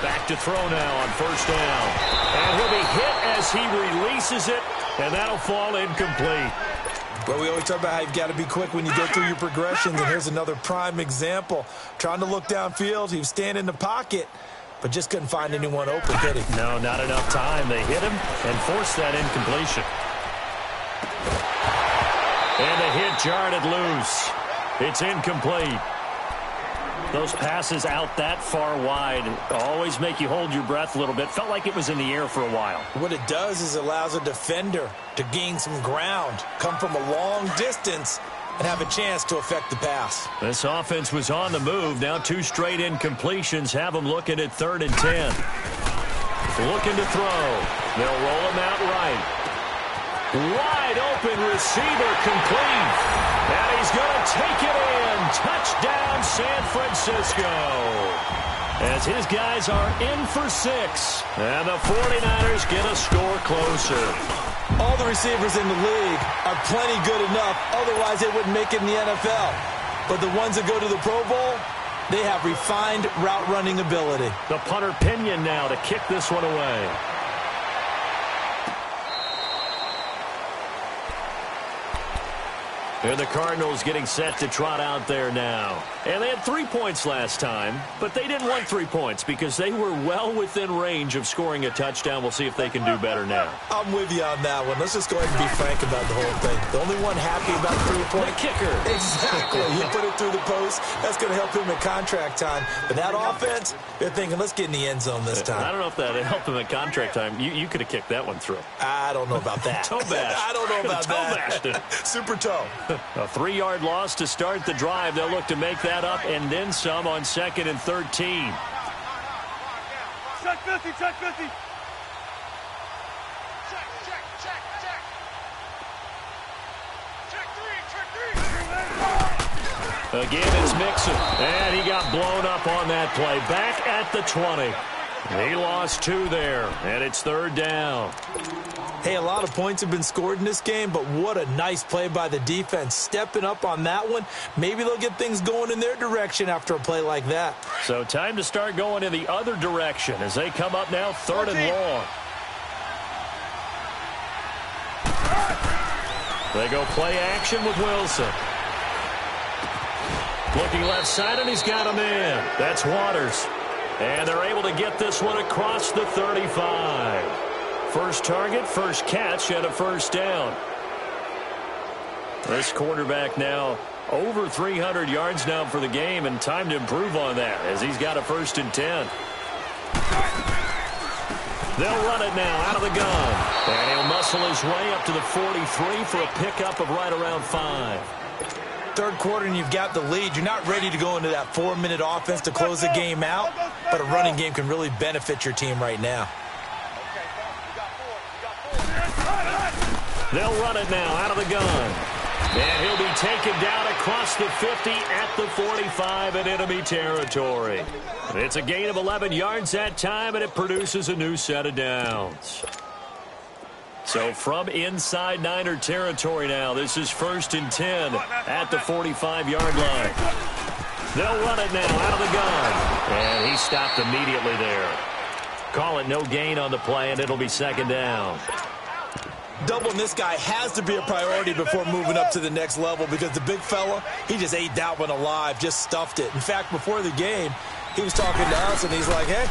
Back to throw now on 1st down. And he'll be hit as he releases it, and that'll fall incomplete. Well, we always talk about how you've got to be quick when you go through your progressions, and here's another prime example. Trying to look downfield, he was standing in the pocket, but just couldn't find anyone open, could he? No, not enough time. They hit him and forced that incompletion. And the hit jarred it loose. It's incomplete. Those passes out that far wide always make you hold your breath a little bit. Felt like it was in the air for a while. What it does is allows a defender to gain some ground, come from a long distance, and have a chance to affect the pass. This offense was on the move. Now 2 straight incompletions have them looking at 3rd and 10. Looking to throw. They'll roll him out right. Wide open receiver complete. And he's going to take it in. Touchdown, San Francisco. As his guys are in for 6. And the 49ers get a score closer. All the receivers in the league are plenty good enough. Otherwise, they wouldn't make it in the NFL. But the ones that go to the Pro Bowl, they have refined route running ability. The punter Pinion now to kick this one away. And the Cardinals getting set to trot out there now. And they had 3 points last time, but they didn't want 3 points because they were well within range of scoring a touchdown. We'll see if they can do better now. I'm with you on that one. Let's just go ahead and be frank about the whole thing. The only one happy about the 3-point kicker. Exactly. He put it through the post. That's going to help him at contract time. But that offense, they're thinking, let's get in the end zone this time. I don't know if that helped him at contract time. You could have kicked that one through. I don't know about that. Toe bash. I don't know about that. Toe bashed it. Super toe. A 3-yard loss to start the drive. They'll look to make that up and then some on 2nd and 13. Check 50, check 50. Check 3. Again, it's Mixon. And he got blown up on that play. Back at the 20. He lost 2 there, and it's 3rd down. Hey, a lot of points have been scored in this game, but what a nice play by the defense. Stepping up on that one. Maybe they'll get things going in their direction after a play like that. So time to start going in the other direction as they come up now 3rd and long. They go play action with Wilson. Looking left side, and he's got him in. That's Waters. And they're able to get this one across the 35. First target, first catch, and a 1st down. This quarterback now over 300 yards now for the game, and time to improve on that as he's got a 1st and 10. They'll run it now out of the gun. And he'll muscle his way up to the 43 for a pickup of right around 5. 3rd quarter and you've got the lead. You're not ready to go into that 4-minute offense to close the game out, but a running game can really benefit your team right now. They'll run it now out of the gun. And he'll be taken down across the 50 at the 45 in enemy territory. It's a gain of 11 yards that time, and it produces a new set of downs. So from inside Niner territory now, this is 1st and 10 at the 45-yard line. They'll run it now out of the gun. And he stopped immediately there. Call it no gain on the play, and it'll be 2nd down. Doubling this guy has to be a priority before moving up to the next level because the big fella, he just ate that one alive, just stuffed it. In fact, before the game, he was talking to us, and he's like, hey,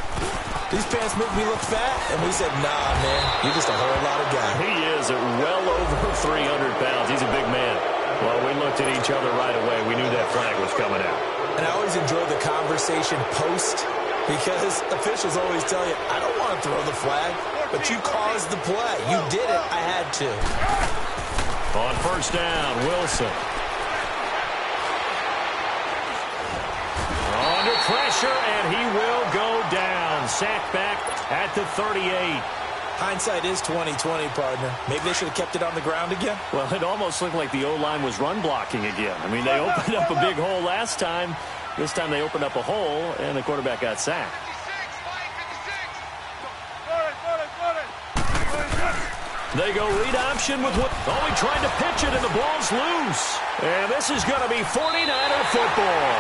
these pants make me look fat. And we said, nah, man, you're just a whole lot of guy. He is at well over 300 pounds. He's a big man. Well, we looked at each other right away. We knew that flag was coming out. And I always enjoy the conversation post Because officials always tell you, I don't want to throw the flag, but you caused the play. You did it. I had to. On first down, Wilson. Under pressure, and he will go down. Sacked back at the 38. Hindsight is 20/20, partner. Maybe they should have kept it on the ground again. Well, it almost looked like the O-line was run blocking again. I mean, they opened up a big hole last time. This time they opened up a hole, and the quarterback got sacked. They go read option with what? Oh, he tried to pitch it, and the ball's loose. And this is going to be 49er football.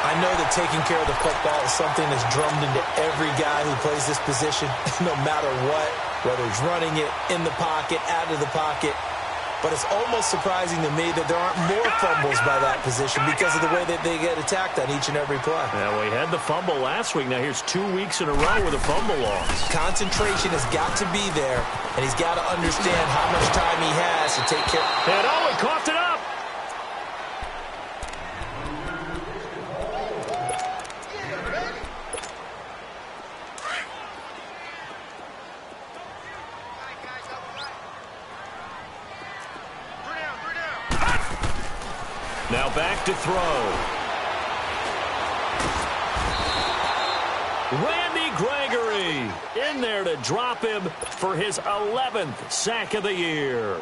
I know that taking care of the football is something that's drummed into every guy who plays this position, no matter what, whether he's running it, in the pocket, out of the pocket. But it's almost surprising to me that there aren't more fumbles by that position because of the way that they get attacked on each and every play. Yeah, well, he had the fumble last week. Now here's 2 weeks in a row with a fumble loss. Concentration has got to be there, and he's got to understand how much time he has to take care. And oh, he coughed it up. Now back to throw. Randy Gregory in there to drop him for his 11th sack of the year.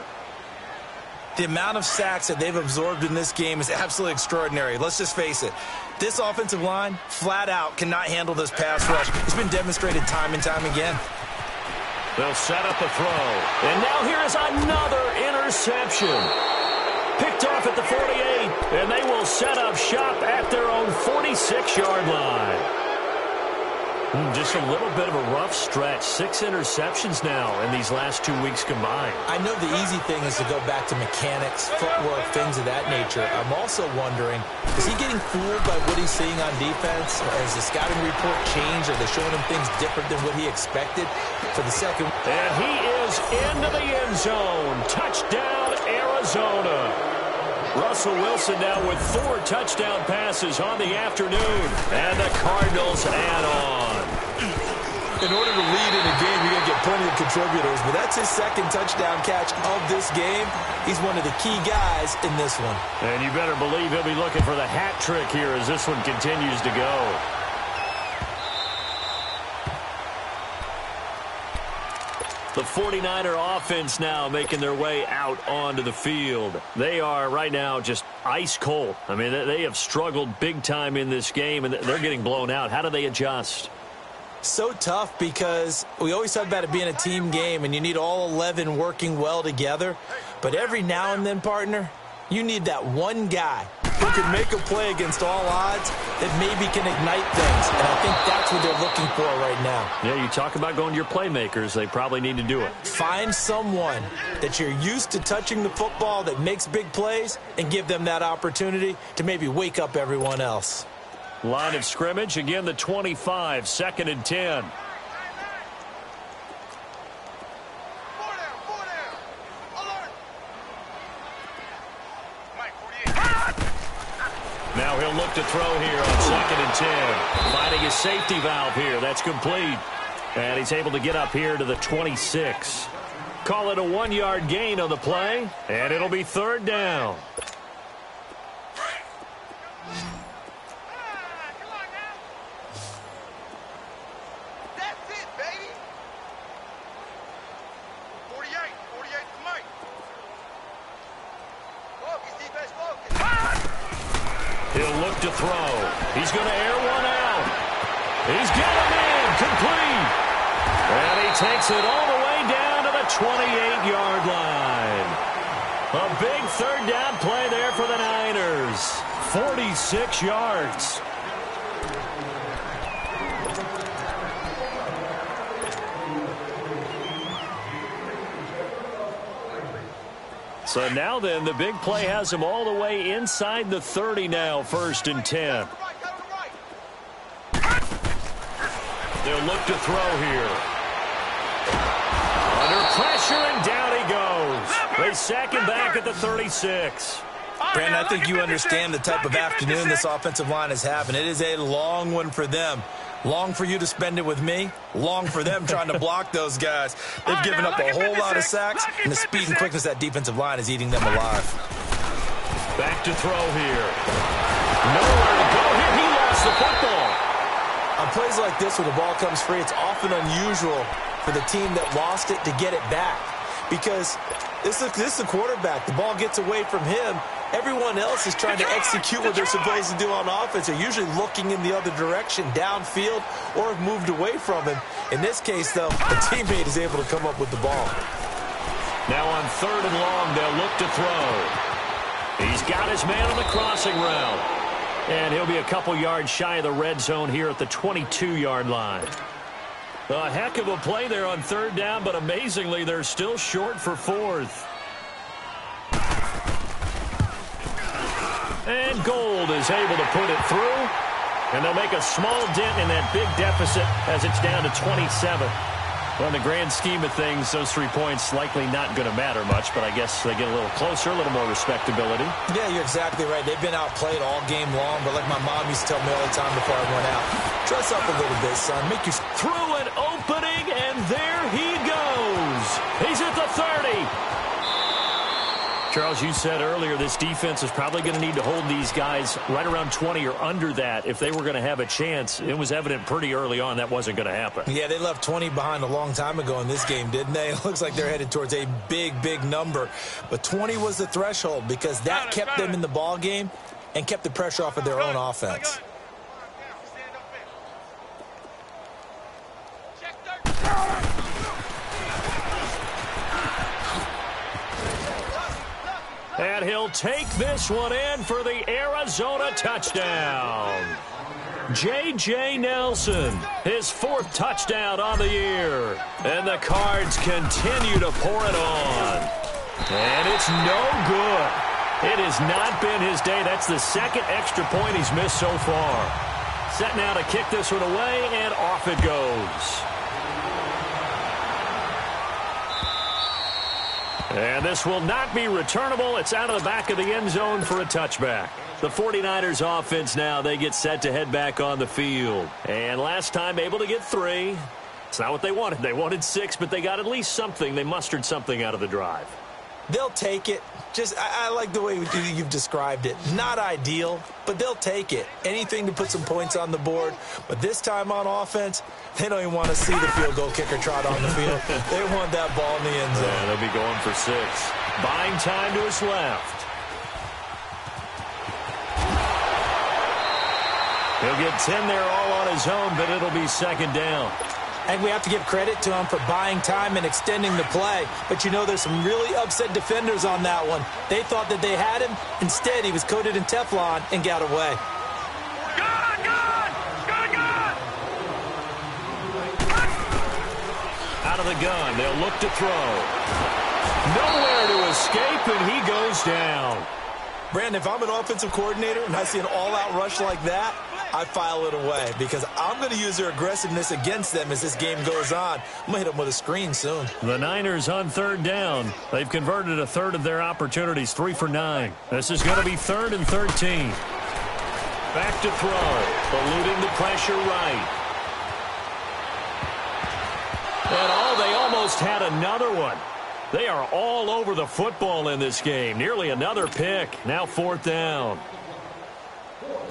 The amount of sacks that they've absorbed in this game is absolutely extraordinary. Let's just face it. This offensive line, flat out, cannot handle this pass rush. It's been demonstrated time and time again. They'll set up a throw. And now here is another interception. Picked off at the 48, and they will set up shop at their own 46-yard line. Just a little bit of a rough stretch. 6 interceptions now in these last 2 weeks combined. I know the easy thing is to go back to mechanics, footwork, things of that nature. I'm also wondering, is he getting fooled by what he's seeing on defense? Has the scouting report changed? Are they showing him things different than what he expected for the second? And he is into the end zone. Touchdown, Arizona. Russell Wilson now with 4 touchdown passes on the afternoon. And the Cardinals add on. In order to lead in a game, you're going to get plenty of contributors. But that's his second touchdown catch of this game. He's one of the key guys in this one. And you better believe he'll be looking for the hat trick here as this one continues to go. The 49er offense now making their way out onto the field. They are right now just ice cold. I mean, they have struggled big time in this game, and they're getting blown out. How do they adjust? So tough because we always talk about it being a team game, and you need all 11 working well together. But every now and then, partner, you need that one guy who can make a play against all odds that maybe can ignite things. And I think that's what they're looking for right now. Yeah, you talk about going to your playmakers. They probably need to do it. Find someone that you're used to touching the football that makes big plays and give them that opportunity to maybe wake up everyone else. Line of scrimmage, again the 25, 2nd and 10. Now he'll look to throw here on 2nd and 10. Finding his safety valve here. That's complete. And he's able to get up here to the 26. Call it a 1-yard gain on the play. And it'll be 3rd down. He'll look to throw. He's going to air one out. He's got him in. Complete. And he takes it all the way down to the 28-yard line. A big 3rd down play there for the Niners. 46 yards. So now then, the big play has him all the way inside the 30 now, 1st and 10. They'll look to throw here. Under pressure, and down he goes. They sack him back at the 36. Brandon, I think you understand the type of afternoon this offensive line is having. It is a long one for them. Long for you to spend it with me. Long for them trying to block those guys. They've given up a whole lot of sacks, and the speed and quickness of that defensive line is eating them alive. Back to throw here. Nowhere to go here. He lost the football. On plays like this where the ball comes free, it's often unusual for the team that lost it to get it back. Because this is the quarterback. The ball gets away from him. Everyone else is trying to execute what they're supposed to do on offense. They're usually looking in the other direction, downfield, or have moved away from him. In this case, though, a teammate is able to come up with the ball. Now on 3rd and long, they'll look to throw. He's got his man on the crossing route. And he'll be a couple yards shy of the red zone here at the 22-yard line. A heck of a play there on 3rd down, but amazingly, they're still short for 4th. And Gold is able to put it through. And they'll make a small dent in that big deficit as it's down to 27. Well, in the grand scheme of things, those 3 points likely not going to matter much, but I guess they get a little closer, a little more respectability. Yeah, you're exactly right. They've been outplayed all game long, but like my mom used to tell me all the time before I went out, dress up a little bit, son. Make you through an opening, and there he goes. He's at the 30. Charles, you said earlier this defense is probably going to need to hold these guys right around 20 or under that if they were going to have a chance. It was evident pretty early on that wasn't going to happen. Yeah, they left 20 behind a long time ago in this game, didn't they? It looks like they're headed towards a big, big number. But 20 was the threshold because that kept them in the ball game and kept the pressure off of their own offense. And he'll take this one in for the Arizona touchdown. J.J. Nelson, his 4th touchdown on the year. And the Cards continue to pour it on. And it's no good. It has not been his day. That's the 2nd extra point he's missed so far. Set now to kick this one away, and off it goes. And this will not be returnable. It's out of the back of the end zone for a touchback. The 49ers offense now, they get set to head back on the field. And last time able to get 3. It's not what they wanted. They wanted 6, but they got at least something. They mustered something out of the drive. They'll take it. I like the way you've described it. Not ideal, but they'll take it. Anything to put some points on the board. But this time on offense, they don't even want to see the field goal kicker trot on the field. They want that ball in the end zone. Yeah, they'll be going for 6. Buying time to his left. He'll get 10 there all on his own, but it'll be 2nd down. And we have to give credit to him for buying time and extending the play. But, you know, there's some really upset defenders on that one. They thought that they had him. Instead, he was coated in Teflon and got away. Out of the gun, they'll look to throw. Nowhere to escape, and he goes down. Brandon, if I'm an offensive coordinator and I see an all-out rush like that, I file it away because I'm going to use their aggressiveness against them as this game goes on. I'm going to hit them with a screen soon. The Niners on 3rd down. They've converted a 1/3 of their opportunities, 3 for 9. This is going to be 3rd and 13. Back to throw, eluding the pressure right. And they almost had another one. They are all over the football in this game. Nearly another pick. Now 4th down.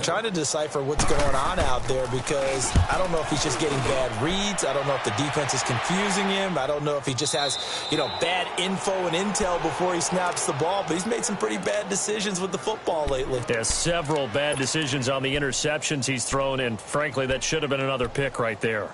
Trying to decipher what's going on out there because I don't know if he's just getting bad reads. I don't know if the defense is confusing him. I don't know if he just has, bad info and intel before he snaps the ball. But he's made some pretty bad decisions with the football lately. There's several bad decisions on the interceptions he's thrown, and frankly, that should have been another pick right there.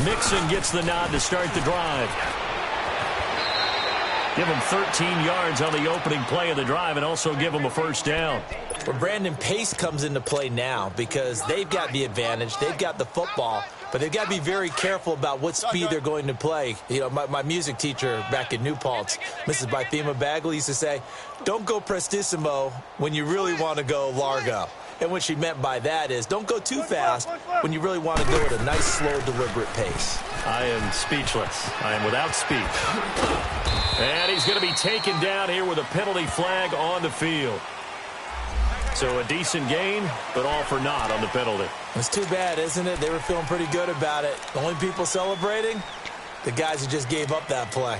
Mixon gets the nod to start the drive. Give him 13 yards on the opening play of the drive and also give him a 1st down. Well, Brandon, pace comes into play now because they've got the advantage. They've got the football, but they've got to be very careful about what speed they're going to play. My music teacher back in New Paltz, Mrs. Bythema Bagley, used to say, don't go prestissimo when you really want to go largo. And what she meant by that is don't go too fast when you really want to go at a nice, slow, deliberate pace. I am speechless. I am without speech. And he's going to be taken down here with a penalty flag on the field. So a decent gain, but all for naught on the penalty. It's too bad, isn't it? They were feeling pretty good about it. The only people celebrating, the guys who just gave up that play.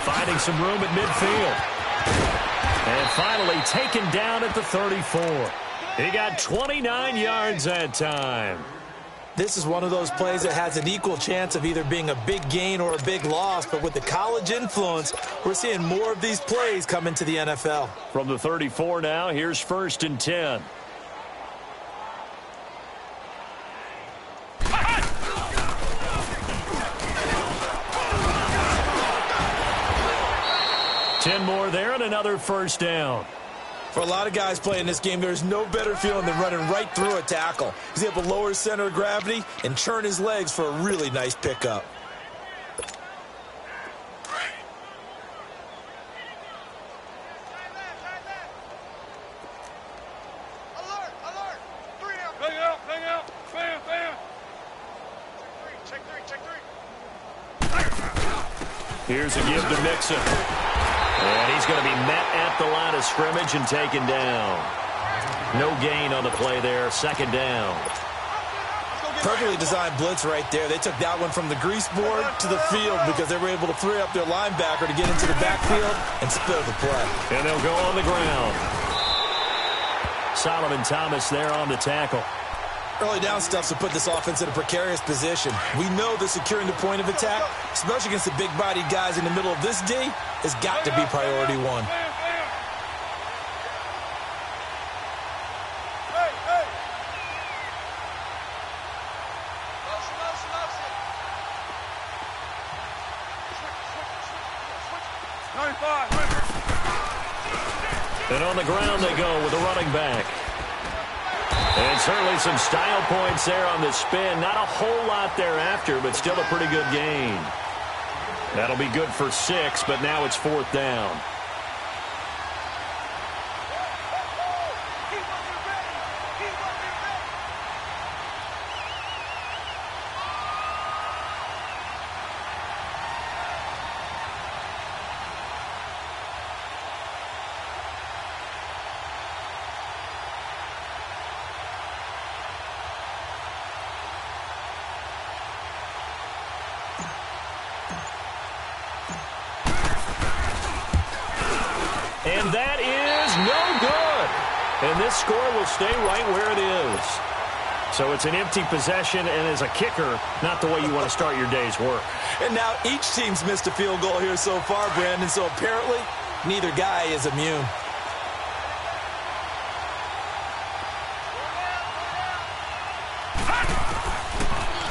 Finding some room at midfield. And finally taken down at the 34. He got 29 yards that time. This is one of those plays that has an equal chance of either being a big gain or a big loss, but with the college influence, we're seeing more of these plays come into the NFL. From the 34 now, here's 1st and 10. Ten more there and another first down. For a lot of guys playing this game, there's no better feeling than running right through a tackle. He's able to lower his center of gravity and turn his legs for a really nice pickup. Here's a give to Mixon. And he's going to be met at the line of scrimmage and taken down. No gain on the play there. 2nd down. Perfectly designed blitz right there. They took that one from the grease board to the field because they were able to free up their linebacker to get into the backfield and spill the play. And they'll go on the ground. Solomon Thomas there on the tackle. Early down stuffs will put this offense in a precarious position. We know that securing the point of attack, especially against the big-bodied guys in the middle of this D, has got to be priority one. And on the ground they go with the running back. And certainly some style points there on the spin. Not a whole lot thereafter, but still a pretty good gain. That'll be good for 6, but now it's 4th down. And that is no good. And this score will stay right where it is. So it's an empty possession, and as a kicker, not the way you want to start your day's work. And now each team's missed a field goal here so far, Brandon, so apparently neither guy is immune.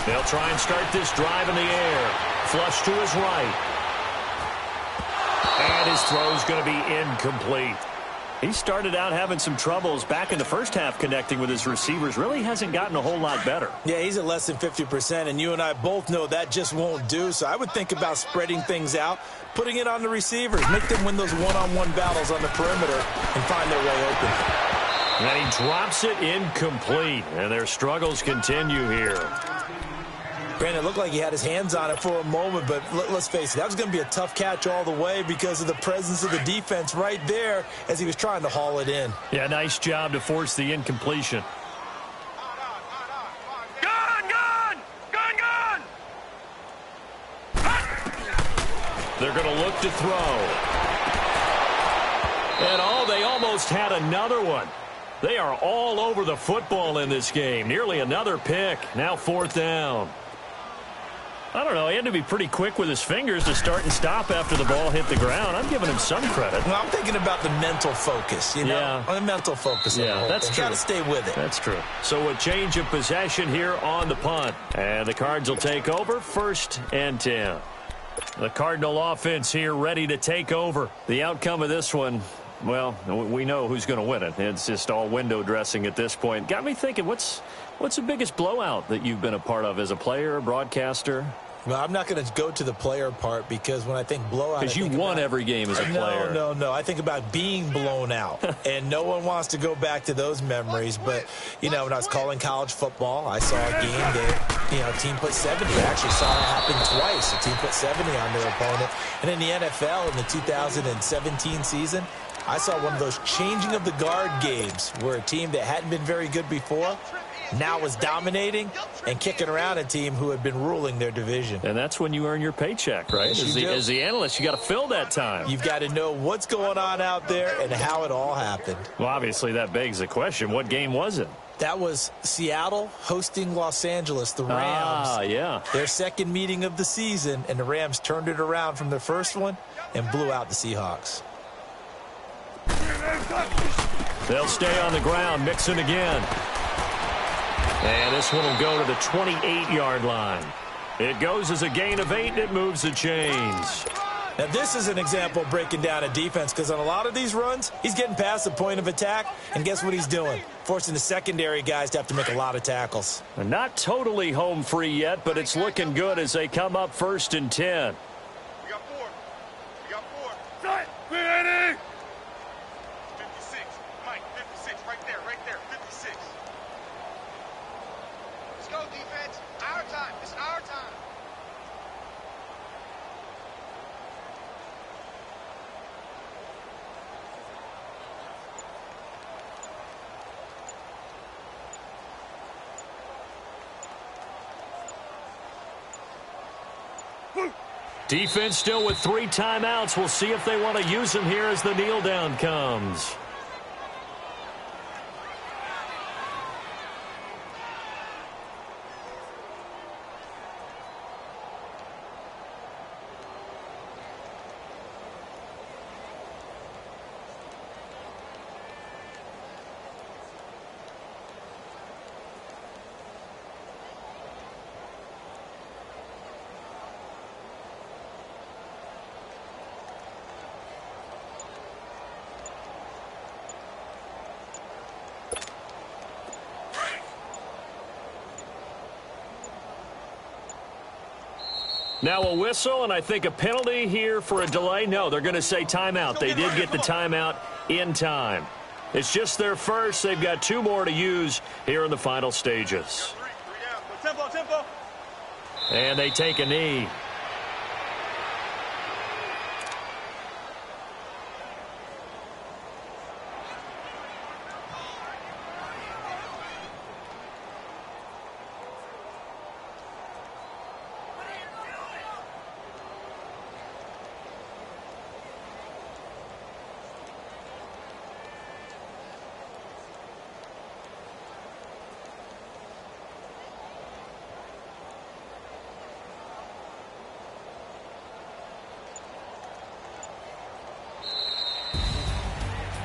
They'll try and start this drive in the air. Flush to his right. And his throw's going to be incomplete. He started out having some troubles back in the first half connecting with his receivers. Really hasn't gotten a whole lot better. Yeah, he's at less than 50%, and you and I both know that just won't do. So I would think about spreading things out, putting it on the receivers, make them win those one-on-one battles on the perimeter and find their way open. And he drops it incomplete, and their struggles continue here. Brandon, it looked like he had his hands on it for a moment, but let's face it, that was going to be a tough catch all the way because of the presence of the defense right there as he was trying to haul it in. Yeah, nice job to force the incompletion. Gun! They're going to look to throw. And they almost had another one. They are all over the football in this game. Nearly another pick. Now 4th down. I don't know. He had to be pretty quick with his fingers to start and stop after the ball hit the ground. I'm giving him some credit. Well, I'm thinking about the mental focus, you know? Yeah. On the mental focus. Yeah, that's true. Got to stay with it. That's true. So a change of possession here on the punt. And the Cards will take over 1st and 10. The Cardinal offense here ready to take over. The outcome of this one, Well, we know who's going to win it. It's just all window dressing at this point. Got me thinking, what's the biggest blowout that you've been a part of as a player, broadcaster? Well, I'm not going to go to the player part because when I think blowout... Because you won every game as a player. No. I think about being blown out. And no one wants to go back to those memories. But, when I was calling college football, I saw a game that, a team put 70. I actually saw it happen twice. A team put 70 on their opponent. And in the NFL, in the 2017 season, I saw one of those changing of the guard games where a team that hadn't been very good before now was dominating and kicking around a team who had been ruling their division. And that's when you earn your paycheck, right? As the analyst, you got to fill that time. You've got to know what's going on out there and how it all happened. Well, obviously, that begs the question, what game was it? That was Seattle hosting Los Angeles, the Rams. Yeah. Their second meeting of the season, and the Rams turned it around from their first one and blew out the Seahawks. They'll stay on the ground, Mixon again. And this one will go to the 28-yard line. It goes as a gain of 8, and it moves the chains. Now, this is an example of breaking down a defense because on a lot of these runs, he's getting past the point of attack, and guess what he's doing? Forcing the secondary guys to have to make a lot of tackles. And not totally home free yet, but it's looking good as they come up 1st and 10. We got 4. We got 4. Set. Ready. 56. Mike, 56. Right there. 56. Let's go, defense. Our time. It's our time. Defense still with 3 timeouts. We'll see if they want to use them here as the kneel down comes. Now a whistle, and I think a penalty here for a delay. No, they're going to say timeout. They did get the timeout in time. It's just their first. They've got 2 more to use here in the final stages. Tempo. And they take a knee.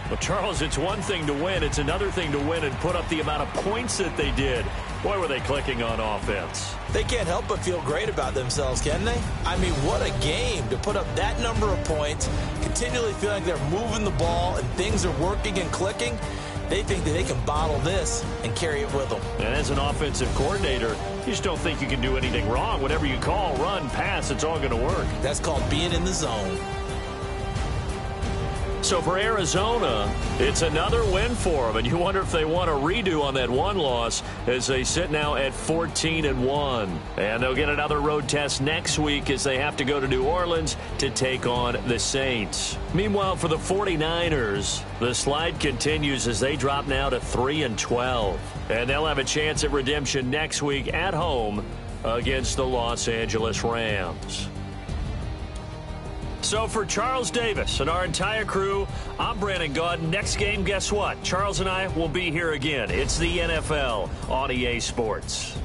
Well, Charles, it's one thing to win. It's another thing to win and put up the amount of points that they did. Boy, were they clicking on offense. They can't help but feel great about themselves, can they? I mean, what a game to put up that number of points, continually feeling they're moving the ball and things are working and clicking. They think that they can bottle this and carry it with them. And as an offensive coordinator, you just don't think you can do anything wrong. Whatever you call, run, pass, it's all going to work. That's called being in the zone. So for Arizona, it's another win for them, and you wonder if they want a redo on that one loss as they sit now at 14-1. And they'll get another road test next week as they have to go to New Orleans to take on the Saints. Meanwhile, for the 49ers, the slide continues as they drop now to 3-12. And they'll have a chance at redemption next week at home against the Los Angeles Rams. So for Charles Davis and our entire crew, I'm Brandon Gaud. Next game, guess what? Charles and I will be here again. It's the NFL on EA Sports.